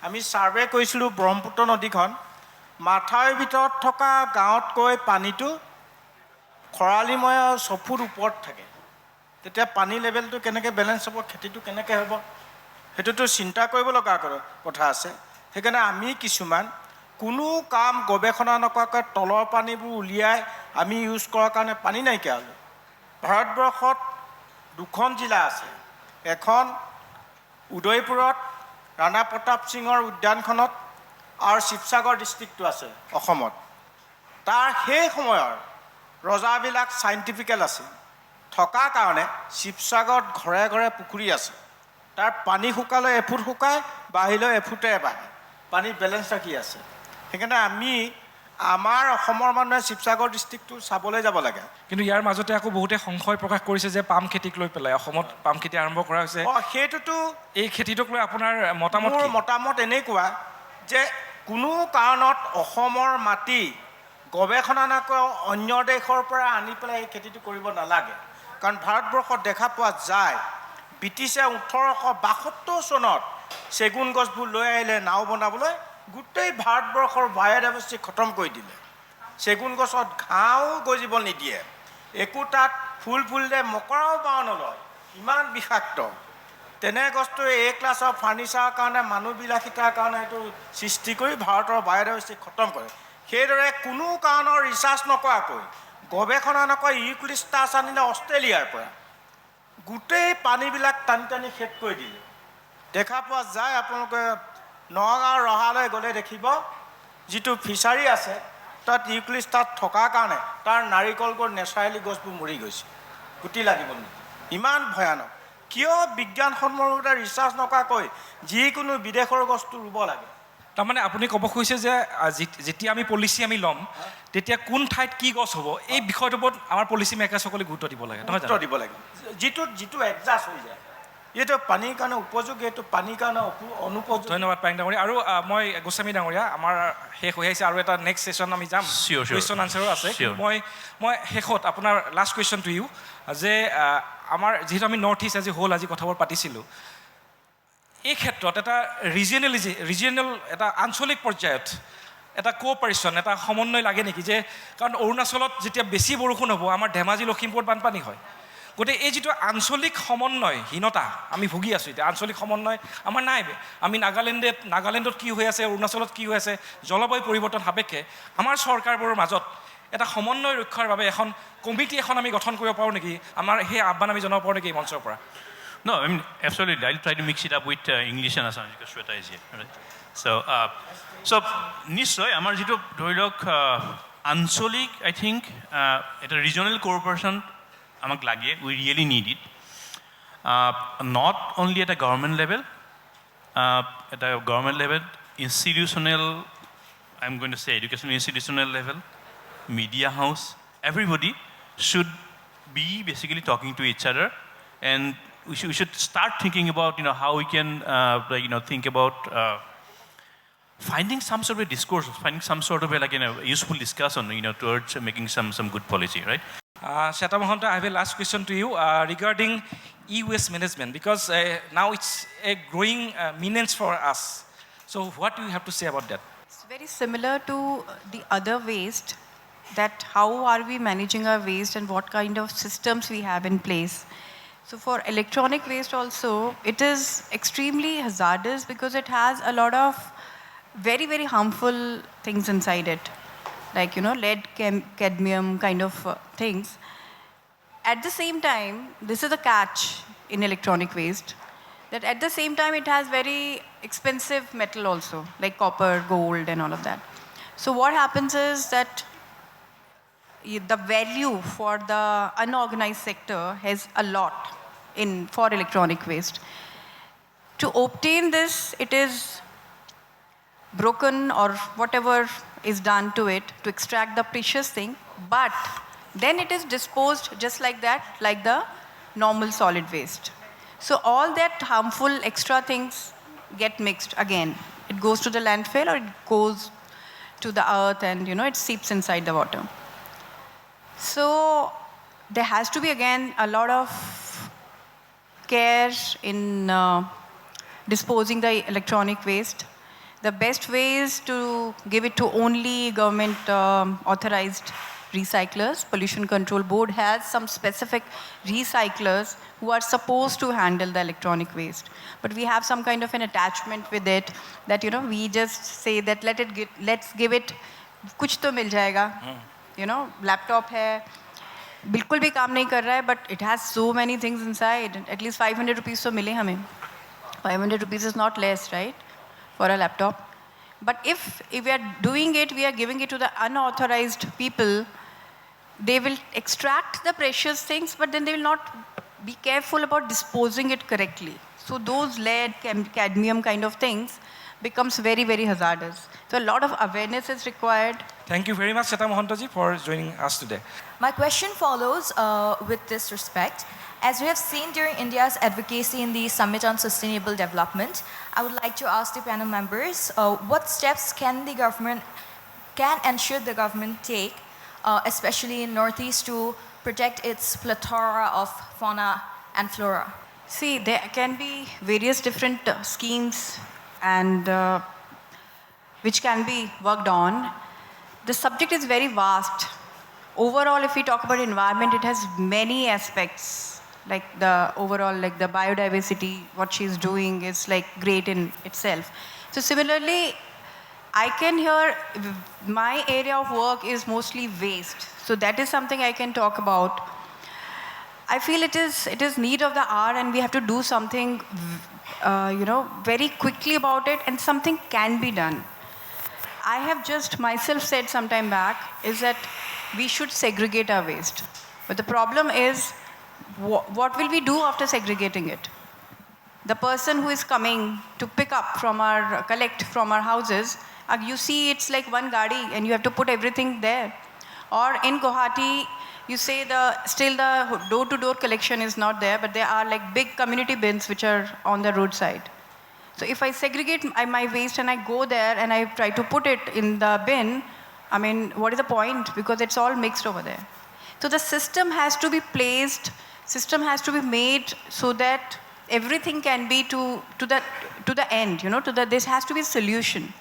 আমি ছাৰ্ভে কৰিছিলোঁ ব্ৰহ্মপুত্ৰ নদীখন, মাথাউৰিৰ ভিতৰত থকা গাঁৱতকৈ পানীটো খৰালিময় 6 ফুট ওপৰত থাকে। তেতিয়া পানী লেভেলটো কেনেকৈ বেলেঞ্চ হ'ব, খেতিটো কেনেকৈ হ'ব, সেইটোতো চিন্তা কৰিব লগা কথা আছে। সেইকাৰণে আমি কিছুমান কোনো কাম গৱেষণা নকৰাকৈ তলৰ পানীবোৰ উলিয়াই আমি ইউজ কৰাৰ কাৰণে পানী নাইকিয়া হ'লোঁ। ভাৰতবৰ্ষত 2খন জিলা আছে, এখন উদয়পুৰত ৰাণা প্ৰতাপ সিঙৰ উদ্যানখনত আৰু শিৱসাগৰ ডিষ্ট্ৰিক্টটো আছে অসমত। তাৰ সেই সময়ৰ ৰজাবিলাক চাইণ্টিফিকেল আছিল, থকাৰ কাৰণে শিৱসাগৰত ঘৰে ঘৰে পুখুৰী আছে। তাৰ পানী শুকালে এফুট শুকায়, বাঢ়িলেও এফুটে বাঢ়ে, পানী বেলেঞ্চ ৰাখি আছে। সেইকাৰণে আমি আমাৰ অসমৰ মানুহে শিৱসাগৰ ডিষ্ট্ৰিক্টটো চাবলৈ যাব লাগে। কিন্তু ইয়াৰ মাজতে আকৌ বহুতে সংশয় প্ৰকাশ কৰিছে যে পাম খেতিক লৈ পেলাই অসমত পাম খেতি আৰম্ভ কৰা হৈছে। সেইটোতো এই খেতিটোক লৈ আপোনাৰ মতামত এনেকুৱা যে কোনো কাৰণত অসমৰ মাটি গৱেষণা নকৰা অন্য দেশৰ পৰা আনি পেলাই এই খেতিটো কৰিব নালাগে। কাৰণ ভাৰতবৰ্ষত দেখা পোৱা যায়, ব্ৰিটিছে 1872 চনত চেগুন গছবোৰ লৈ আহিলে নাও বনাবলৈ, গোটেই ভাৰতবৰ্ষৰ বায়'ডাইভাৰ্চিটি খতম কৰি দিলে। চেগুন গছত ঘাঁহও গজিব নিদিয়ে, একো তাত ফুল ফুলিলে মকৰাও বাও নলয়, ইমান বিষাক্ত। তেনে গছটো A ক্লাছৰ ফাৰ্নিচাৰৰ কাৰণে, মানুহবিলাসিতাৰ কাৰণে এইটো সৃষ্টি কৰি ভাৰতৰ বায়'ডাইভাৰ্চিটি খতম কৰে। সেইদৰে কোনো কাৰণৰ ৰিচাৰ্চ নকৰাকৈ, গৱেষণা নকৰি ইউক্লিষ্টাছ আনিলে অষ্ট্ৰেলিয়াৰ পৰা, গোটেই পানীবিলাক টানি টানি শেষ কৰি দিলে। দেখা পোৱা যায়, আপোনালোকে নগাঁও ৰহালৈ গ'লে দেখিব, যিটো ফিচাৰী আছে তাত ইউক্লিষ্টাছ থকাৰ কাৰণে তাৰ নাৰিকলবোৰ নেচাৰেলি গছবোৰ মৰি গৈছে, গুটি লাগিব নেকি, ইমান ভয়ানক। কিয় বিজ্ঞানসন্মত ৰিচাৰ্চ নকৰাকৈ যিকোনো বিদেশৰ গছটো ৰুব লাগে? তাৰমানে আপুনি ক'ব খুজিছে যে যেতিয়া আমি পলিচি আমি ল'ম, তেতিয়া কোন ঠাইত কি গছ হ'ব, এই বিষয়টোৰ ওপৰত আমাৰ পলিচি মেকাৰ্ছসকলে গুৰুত্ব দিব লাগে, নহয়? গুৰুত্ব দিব লাগে, যিটো এডজাষ্ট হৈ যায়। এইটো পানীৰ কাৰণে উপযোগী, এইটো পানীৰ কাৰণে অনুপযোগী। ধন্যবাদ পায়েং ডাঙৰীয়া। আৰু মই গোস্বামী ডাঙৰীয়া, আমাৰ শেষ হৈ আহিছে, আৰু এটা নেক্সট ছেশ্যন আমি যাম, কুৱেশ্যন আনচাৰো আছে। মই শেষত আপোনাৰ লাষ্ট কুৱেশ্যন টু ইউ, যে আমাৰ যিহেতু আমি নৰ্থ ইষ্ট আজি আজি কথাবোৰ পাতিছিলোঁ, এই ক্ষেত্ৰত এটা ৰিজিয়নেল এটা আঞ্চলিক পৰ্যায়ত এটা কোঅপাৰেশ্যন, এটা সমন্বয় লাগে নেকি? যে কাৰণ অৰুণাচলত যেতিয়া বেছি বৰষুণ হ'ব, আমাৰ ধেমাজি লখিমপুৰত বানপানী হয়। গতিকে এই যিটো আঞ্চলিক সমন্বয়হীনতা আমি ভুগি আছোঁ এতিয়া, আঞ্চলিক সমন্বয় আমাৰ নাই। আমি নাগালেণ্ডত কি হৈ আছে, অৰুণাচলত কি হৈ আছে, জলবায়ু পৰিৱৰ্তন সাপেক্ষে আমাৰ চৰকাৰবোৰৰ মাজত এটা সমন্বয় ৰক্ষাৰ বাবে এখন কমিটি আমি গঠন কৰিব পাৰোঁ নেকি? আমাৰ সেই আহ্বান আমি জনাব পাৰোঁ নেকি এই মঞ্চৰ পৰা? No, I mean, absolutely. I'll try to mix it up with English and Assamese because Shweta is here. Right? So, নিশ্চয় আমাৰ যিটো ধৰি লওক আঞ্চলিক আই থিংক এটা ৰিজনেল কৰ্পৰেশ্যন আমাক লাগে, we really need it, not only at a government level, এটা government level, institutional, I am going to say education institutional level, media house, everybody should be basically talking to each other, and we should start thinking about how we can think about finding some sort of a discourse, finding some sort of a useful discussion towards making some good policy, right? Shweta Mahanta, I have a last question to you regarding e-waste management, because now it's a growing menace for us. So what do you have to say about that? It's very similar to the other waste, that how are we managing our waste and what kind of systems we have in place. So for electronic waste also, it is extremely hazardous because it has a lot of very, very harmful things inside it, like lead, cadmium kind of things. At the same time, this is a catch in electronic waste, that at the same time it has very expensive metal also, like copper, gold and all of that. So what happens is that the value for the unorganized sector has a lot for electronic waste. To obtain this, it is broken or whatever is done to it to extract the precious thing, but then it is disposed just like that, like the normal solid waste. So all that harmful extra things get mixed again. It goes to the landfill or it goes to the earth and it seeps inside the water. So there has to be again a lot of care in disposing the electronic waste. The best way is to give it to only government authorized recyclers. Pollution Control Board has some specific recyclers who are supposed to handle the electronic waste. But we have some kind of an attachment with it that we just say that let's give it, kuch to mil jayega. Laptop hai, bilkul bhi kaam nahi kar raha hai, but it has so many things inside. At least 500 rupees to mile hame. 500 rupees is not less, right, for a laptop. But if we are doing it, we are giving it to the unauthorized people, they will extract the precious things, but then they will not be careful about disposing it correctly. So those lead, cadmium kind of things becomes very, very hazardous. So a lot of awareness is required. Thank you very much, Shweta Mahanta ji, for joining us today. My question follows with this respect. As we have seen during India's advocacy in the Summit on Sustainable Development, I would like to ask the panel members, what steps can and should the government take, especially in Northeast, to protect its plethora of fauna and flora? See, there can be various different schemes and which can be worked on. The subject is very vast. Overall, if we talk about environment, it has many aspects. Like the overall, like the biodiversity, what she's doing is like great in itself. So similarly, I can hear my area of work is mostly waste. So that is something I can talk about. I feel it is need of the hour, and we have to do something, very quickly about it, and something can be done. I have just myself said some time back is that we should segregate our waste. But the problem is, what will we do after segregating it? The person who is coming to collect from our houses, you see it's like one gadi and you have to put everything there. Or in Guwahati, you say still the door-to-door collection is not there, but there are like big community bins which are on the roadside. So if I segregate my waste and I go there and I try to put it in the bin, I mean, what is the point? Because it's all mixed over there. So the system has to be placed, system has to be made so that everything can be to the end, this has to be a solution.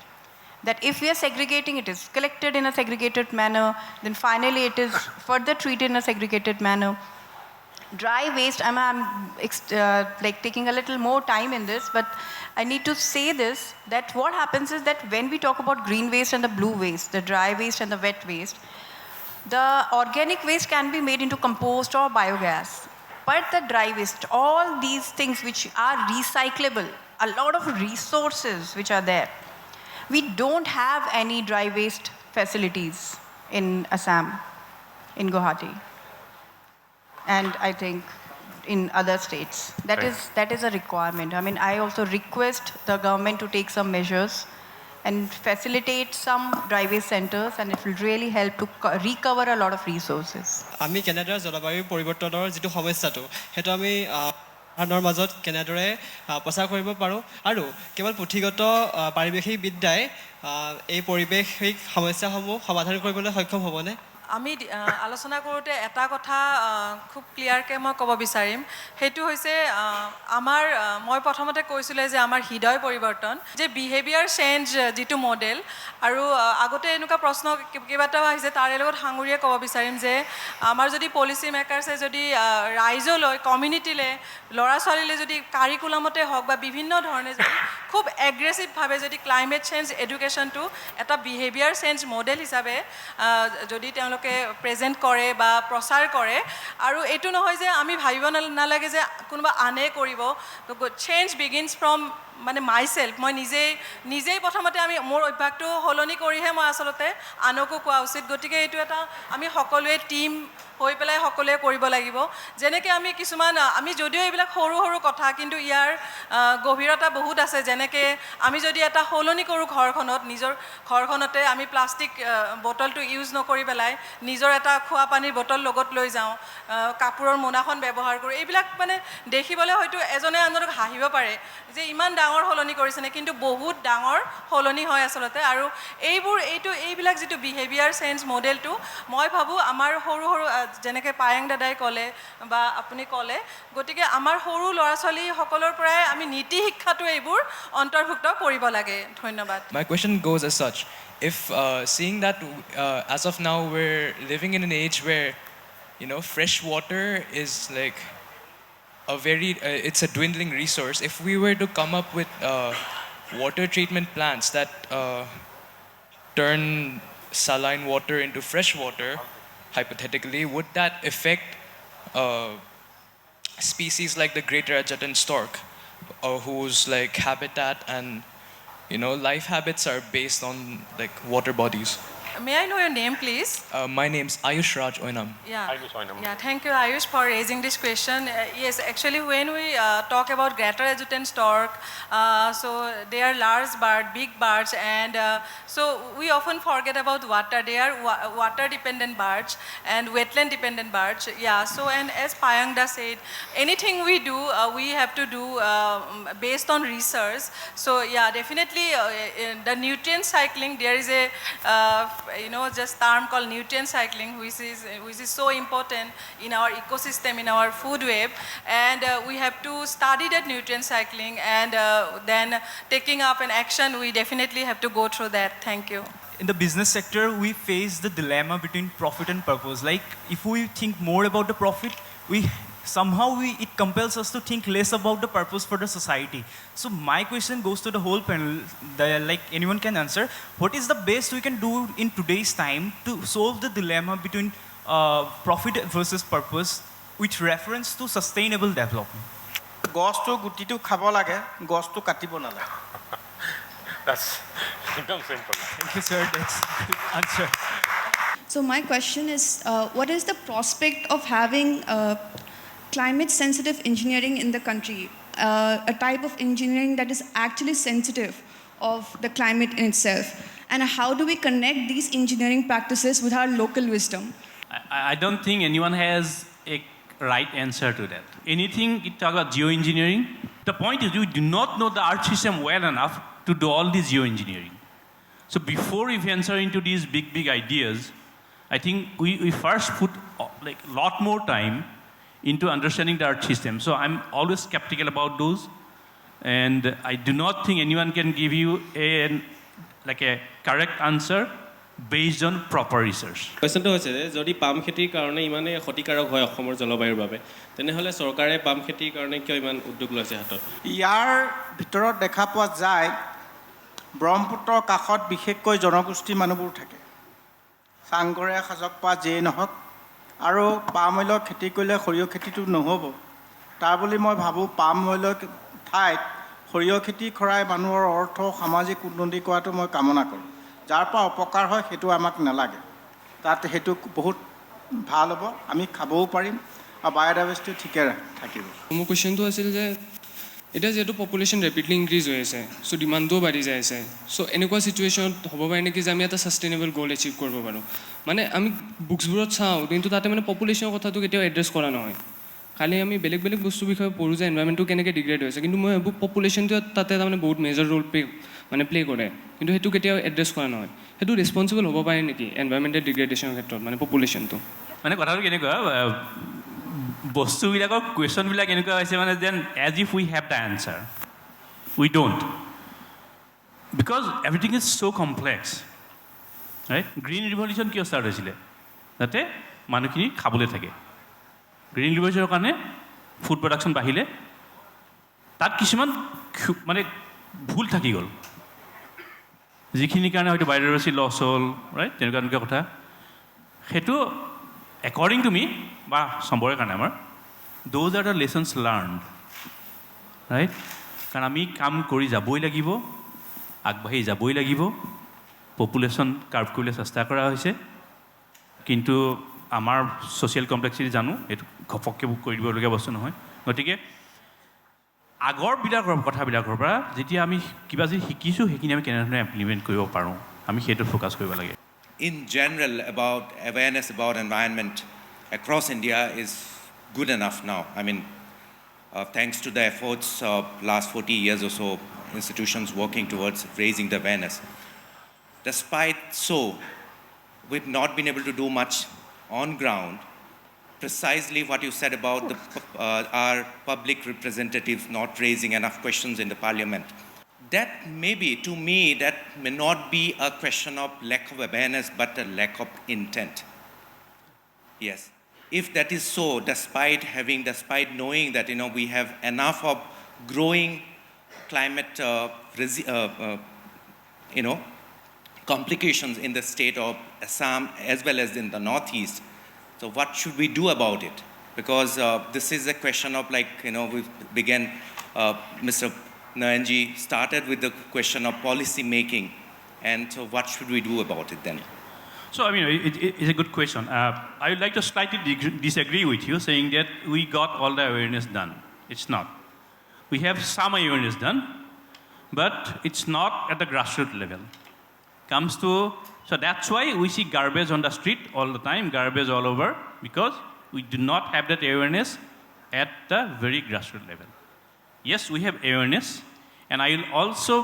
That if we are segregating, it is collected in a segregated manner, then finally it is further treated in a segregated manner. Dry waste, I'm taking a little more time in this, but I need to say this, that what happens is that when we talk about green waste and the blue waste, the dry waste and the wet waste, the organic waste can be made into compost or biogas. But the dry waste, all these things which are recyclable, a lot of resources which are there. We don't have any dry waste facilities in Assam, in Guwahati, and I think in other states. That is a requirement. I mean, I also request the government to take some measures and facilitate some dry waste centers, and it will really help to recover a lot of resources. আমি কেনেদৰে জলবায়ু পৰিৱৰ্তনৰ যিটো সমস্যাটো সেইটো আমি আনৰ মাজত কেনেদৰে প্ৰচাৰ কৰিব পাৰোঁ আৰু কেৱল পুথিগত পাৰিৱেশিক বিদ্যাই এই পৰিৱেশিক সমস্যাসমূহ সমাধান কৰিবলৈ সক্ষম হ'বনে? আমি আলোচনা কৰোঁতে এটা কথা খুব ক্লিয়াৰকৈ মই ক'ব বিচাৰিম, সেইটো হৈছে আমাৰ মই প্ৰথমতে কৈছিলোঁ যে আমাৰ হৃদয় পৰিৱৰ্তন, যে বিহেভিয়াৰ চেঞ্জ যিটো মডেল, আৰু আগতে এনেকুৱা প্ৰশ্ন কেইবাটাও আহিছে, তাৰে লগত সাঙুৰিয়ে ক'ব বিচাৰিম যে আমাৰ যদি পলিচি মেকাৰ্ছে যদি ৰাইজলৈ, কমিউনিটিলৈ, ল'ৰা ছোৱালীলৈ যদি কাৰিকুলামতে হওক বা বিভিন্ন ধৰণে যদি খুব এগ্ৰেছিভভাৱে যদি ক্লাইমেট চেঞ্জ এডুকেশ্যনটো এটা বিহেভিয়াৰ চেঞ্জ মডেল হিচাপে যদি তেওঁলোকে প্ৰেজেণ্ট কৰে বা প্ৰচাৰ কৰে, আৰু এইটো নহয় যে আমি ভাবিব নালাগে যে কোনোবা আনে কৰিব, চেঞ্জ বিগিনছ ফ্ৰম মানে মাইছেল্ফ, মই নিজেই প্ৰথমতে আমি মোৰ অভ্যাসটো সলনি কৰিহে মই আচলতে আনকো কোৱা উচিত। গতিকে এইটো এটা আমি সকলোৱে টীম হৈ পেলাই সকলোৱে কৰিব লাগিব। যেনেকৈ আমি কিছুমান আমি যদিও এইবিলাক সৰু সৰু কথা, কিন্তু ইয়াৰ গভীৰতা বহুত আছে। যেনেকৈ আমি যদি এটা সলনি কৰোঁ ঘৰখনত, নিজৰ ঘৰখনতে আমি প্লাষ্টিক বটলটো ইউজ নকৰি পেলাই নিজৰ এটা খোৱা পানীৰ বটল লগত লৈ যাওঁ, কাপোৰৰ মোনাখন ব্যৱহাৰ কৰোঁ, এইবিলাক মানে দেখিবলৈ হয়তো এজনে আনজনক হাঁহিব পাৰে যে ইমান ডাঙৰ সলনি কৰিছেনে, কিন্তু বহুত ডাঙৰ সলনি হয় আচলতে। আৰু এইবিলাক যিটো বিহেভিয়াৰ চেঞ্জ মডেলটো মই ভাবোঁ আমাৰ সৰু সৰু যেনেকৈ পায়েং দাদাই ক'লে বা আপুনি ক'লে, গতিকে আমাৰ সৰু ল'ৰা ছোৱালীসকলৰ পৰাই আমি নীতি শিক্ষাটো এইবোৰ অন্তৰ্ভুক্ত কৰিব লাগে। ধন্যবাদ। My question goes as such. If seeing that as of now we're living in an age where, you know, fresh water is like it's a dwindling resource. If we were to come up with water treatment plants that turn saline water into fresh water, hypothetically, would that affect species like the greater Adjutant stork, whose like habitat and, you know, life habits are based on like water bodies? May I know your name, please? My name's Ayush Raj Oinam. Yeah, thank you, Ayush, for raising this question. Yes, actually, when we talk about greater adjutant stork, so they are large bird, big birds, and so we often forget about water. They are water-dependent birds and wetland-dependent birds. Yeah, so and as Payangda said, anything we do, we have to do based on research. So yeah, definitely the nutrient cycling, there is a just term called nutrient cycling, which is so important in our ecosystem, in our food web, and we have to study that nutrient cycling, and then taking up an action, we definitely have to go through that. Thank you. In the business sector, we face the dilemma between profit and purpose. Like, if we think more about the profit, it compels us to think less about the purpose for the society. So my question goes to the whole panel, like anyone can answer, what is the best we can do in today's time to solve the dilemma between profit versus purpose with reference to sustainable development? গছটো গুটিটো খাব লাগে, গছটো কাটিব নালাগে। That's simple. Thank you, sir. That's a good answer. So my question is, what is the prospect of having climate-sensitive engineering in the country, a type of engineering that is actually sensitive of the climate in itself? And how do we connect these engineering practices with our local wisdom? I don't think anyone has a right answer to that. Anything you talk about geoengineering, the point is you do not know the Earth system well enough to do all this geoengineering. So before we venture into these big ideas, I think we first put like a lot more time into understanding the Earth system. So I'm always skeptical about those, and I do not think anyone can give you a correct answer based on proper research. কোৱেশ্যনটো হৈছে যে যদি পাম খেতিৰ কাৰণে ইমানে ক্ষতিকাৰক হয় অসমৰ জলবায়ুৰ বাবে, তেনেহ'লে চৰকাৰে পাম খেতিৰ কাৰণে কিয় ইমান উদ্যোগ লৈছে হাতত? ইয়াৰ ভিতৰত দেখা পোৱা যায় ব্ৰহ্মপুত্ৰৰ কাষত বিশেষকৈ জনগোষ্ঠীৰ মানুহবোৰ থাকে, চাংঘৰে সাজক পা যিয়েই নহওক, আৰু পাম অইলৰ খেতি কৰিলে সৰিয়হ খেতিটো নহ'ব তাৰ বুলি মই ভাবোঁ পাম অইলৰ ঠাইত সৰিয়হ খেতি কৰাই মানুহৰ অৰ্থ সামাজিক উন্নতি কৰাটো মই কামনা কৰোঁ যাৰ পৰা উপকাৰ হয় সেইটো আমাক নালাগে তাত সেইটো বহুত ভাল হ'ব আমি খাবও পাৰিম আৰু বায়'ডাইভাৰ্চিটি ঠিকে থাকিব মোৰ কুৱেশ্যনটো আছিল যে এতিয়া যিহেতু পপুলেশ্যন ৰেপিডলি ইনক্ৰিজ হৈ আছে চ' ডিমাণ্ডটোও বাঢ়ি যাই আছে চ' এনেকুৱা চিটুৱেশ্যনত হ'ব পাৰে নেকি যে আমি এটা ছাষ্টেইনেবল গ'ল এচিভ কৰিব পাৰোঁ মানে আমি বুকছবোৰত চাওঁ কিন্তু তাতে মানে পপুলেশ্যনৰ কথাটো কেতিয়াও এড্ৰেছ কৰা নহয় খালি আমি বেলেগ বেলেগ বস্তুৰ বিষয়ে পঢ়োঁ যে এনভাইৰমেণ্টটো কেনেকৈ ডিগ্ৰেড হৈছে কিন্তু মই ভাবোঁ পপুলেশ্যনটোৱে তাতে তাৰমানে বহুত মেজৰ ৰোল প্লে কৰে কিন্তু সেইটো কেতিয়াও এড্ৰেছ কৰা নহয় সেইটো ৰেছপনচিবল হ'ব পাৰে নেকি এনভাইৰমেণ্টেল ডিগ্ৰেডেশ্যনৰ ক্ষেত্ৰত মানে পপুলেশ্যনটো মানে কথাটো কেনেকুৱা বস্তুবিলাকৰ কুৱেশ্যনবিলাক এনেকুৱা হৈছে মানে যেন as if we have the answer we don't because everything is so' complex right green revolution কিয় ষ্টাৰ্ট হৈছিলে যাতে মানুহখিনি খাবলৈ থাকে গ্ৰীণ ৰিভলিউশ্যনৰ কাৰণে ফুড প্ৰডাকশ্যন বাঢ়িলে তাত কিছুমান মানে ভুল থাকি গ'ল যিখিনিৰ কাৰণে হয়তো বায়'ডাইভাৰ্চিটি লছ হ'ল ৰাইট তেনেকুৱা কথা সেইটো according to me বা চবৰে কাৰণে আমাৰ those are the lessons learned right কাৰণ আমি কাম কৰি যাবই লাগিব আগবাঢ়ি যাবই লাগিব পপুলেশ্যন কাৰ্ভ কৰিবলৈ চেষ্টা কৰা হৈছে কিন্তু আমাৰ ছ'চিয়েল কমপ্লেক্সিটি জানো এইটো ঘপককৈ কৰি দিবলগীয়া বস্তু নহয় গতিকে আগৰবিলাকৰ কথাবিলাকৰ পৰা যেতিয়া আমি কিবা যদি শিকিছোঁ সেইখিনি আমি কেনেধৰণে ইমপ্লিমেণ্ট কৰিব পাৰোঁ আমি সেইটো ফ'কাছ কৰিব লাগে In general, about awareness about environment across India is good enough now. I mean, thanks to the efforts of last 40 years or so, institutions working towards raising the awareness. Despite so, we've not been able to do much on ground. Precisely what you said about our public representatives not raising enough questions in the parliament. That maybe, to me, that may not be a question of lack of awareness, but a lack of intent. Yes. If that is so, despite knowing that, we have enough of growing climate, complications in the state of Assam as well as in the northeast. So what should we do about it? Because this is a question of we began, Mr. Nayanji started with the question of policy making, and so what should we do about it then? So, I mean, it's a good question. I would like to slightly disagree with you, saying that we got all the awareness done. It's not. We have some awareness done, but it's not at the grassroots level. So that's why we see garbage on the street all the time, garbage all over, because we do not have that awareness at the very grassroots level. Yes, we have awareness, and I will also,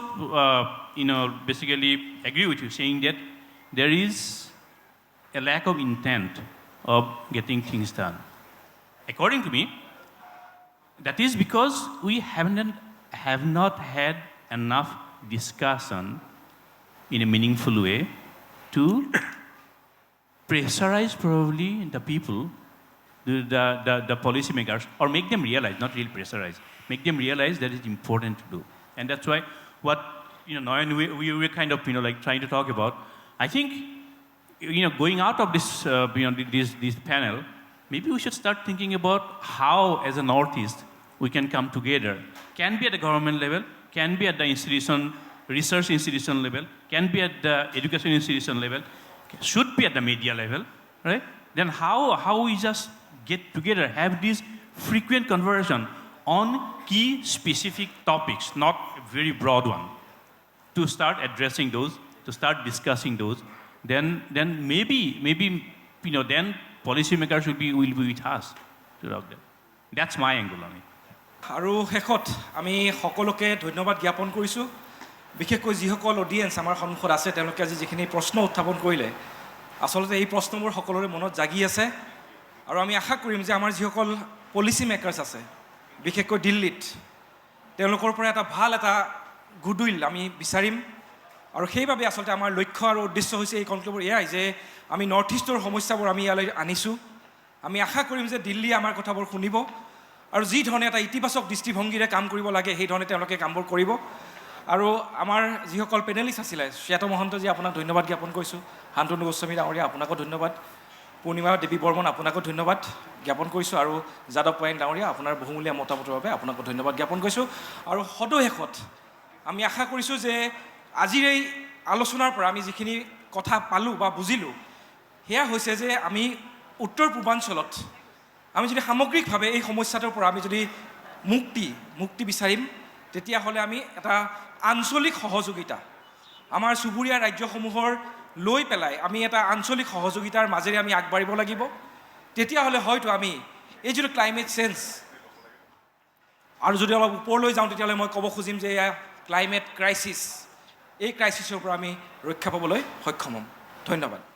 basically agree with you, saying that there is a lack of intent of getting things done. According to me, that is because we have not had enough discussion in a meaningful way to pressurize probably the people, the policymakers, or make them realize, not really pressurize, make them realize that it's important to do. And that's why what, Noyan, we were kind of, trying to talk about. I think, going out of this, this panel, maybe we should start thinking about how, as a Northeast, we can come together. Can be at the government level, can be at the research institution level, can be at the education institution level, should be at the media level, right? Then how we just get together, have this frequent conversation on key specific topics, not a very broad one, to start addressing those, to start discussing those, then maybe then policymakers will be with us to talk them. That's my angle on it. আৰু শেষত আমি সকলোকে ধন্যবাদ জ্ঞাপন কৰিছোঁ বিশেষকৈ যিসকল audience আমাৰ সন্মুখত আছে তেওঁলোকে আজি যিখিনি প্ৰশ্ন উত্থাপন কৰিলে আচলতে এই প্ৰশ্নবোৰ সকলোৰে মনত জাগি আছে আৰু আমি আশা কৰিম যে আমাৰ যিসকল পলিচি মেকাৰ্ছ আছে বিশেষকৈ দিল্লীত তেওঁলোকৰ পৰা এটা ভাল এটা গুডউইল আমি বিচাৰিম আৰু সেইভাবে আসলে আমাৰ লক্ষ্য আৰু উদ্দেশ্য হৈছে এই কনক্লেভৰ এয়াই যে আমি নৰ্থ ইষ্টৰ সমস্যাবোৰ আমি ইয়ালৈ আনিছোঁ আমি আশা কৰিম যে দিল্লী আমাৰ কথাবোৰ শুনিব আৰু যি ধৰণে এটা ইতিবাচক দৃষ্টিভংগীৰে কাম কৰিব লাগে সেই ধৰণে তেওঁলোকে কামবোৰ কৰিব আৰু আমাৰ যিসকল পেনেলিষ্ট আছিলে শ্বেত মহন্তজী আপোনাক ধন্যবাদ জ্ঞাপন কৰিছোঁ শান্তনু গোস্বামী ডাঙৰীয়া আপোনাকো ধন্যবাদ পূৰ্ণিমা দেৱী বৰ্মন আপোনাকো ধন্যবাদ জ্ঞাপন কৰিছোঁ আৰু যাদৱ পায়েং ডাঙৰীয়া আপোনাৰ বহুমূলীয়া মতামতৰ বাবে আপোনাকো ধন্যবাদ জ্ঞাপন কৰিছোঁ আৰু সদশেষত আমি আশা কৰিছোঁ যে আজিৰ এই আলোচনাৰ পৰা আমি যিখিনি কথা পালোঁ বা বুজিলোঁ সেয়া হৈছে যে আমি উত্তৰ পূৰ্বাঞ্চলত আমি যদি সামগ্ৰিকভাৱে এই সমস্যাটোৰ পৰা আমি যদি মুক্তি বিচাৰিম তেতিয়াহ'লে আমি এটা আঞ্চলিক সহযোগিতা আমাৰ চুবুৰীয়া ৰাজ্যসমূহৰ লৈ পেলাই আমি এটা আঞ্চলিক সহযোগিতাৰ মাজেৰে আমি আগবাঢ়িব লাগিব তেতিয়াহ'লে হয়তো আমি এই যিটো ক্লাইমেট চেঞ্জ আৰু যদি অলপ ওপৰলৈ যাওঁ তেতিয়াহ'লে মই ক'ব খুজিম যে এয়া ক্লাইমেট ক্ৰাইচিছ এই ক্ৰাইচিছৰ পৰা আমি ৰক্ষা পাবলৈ সক্ষম হ'ম ধন্যবাদ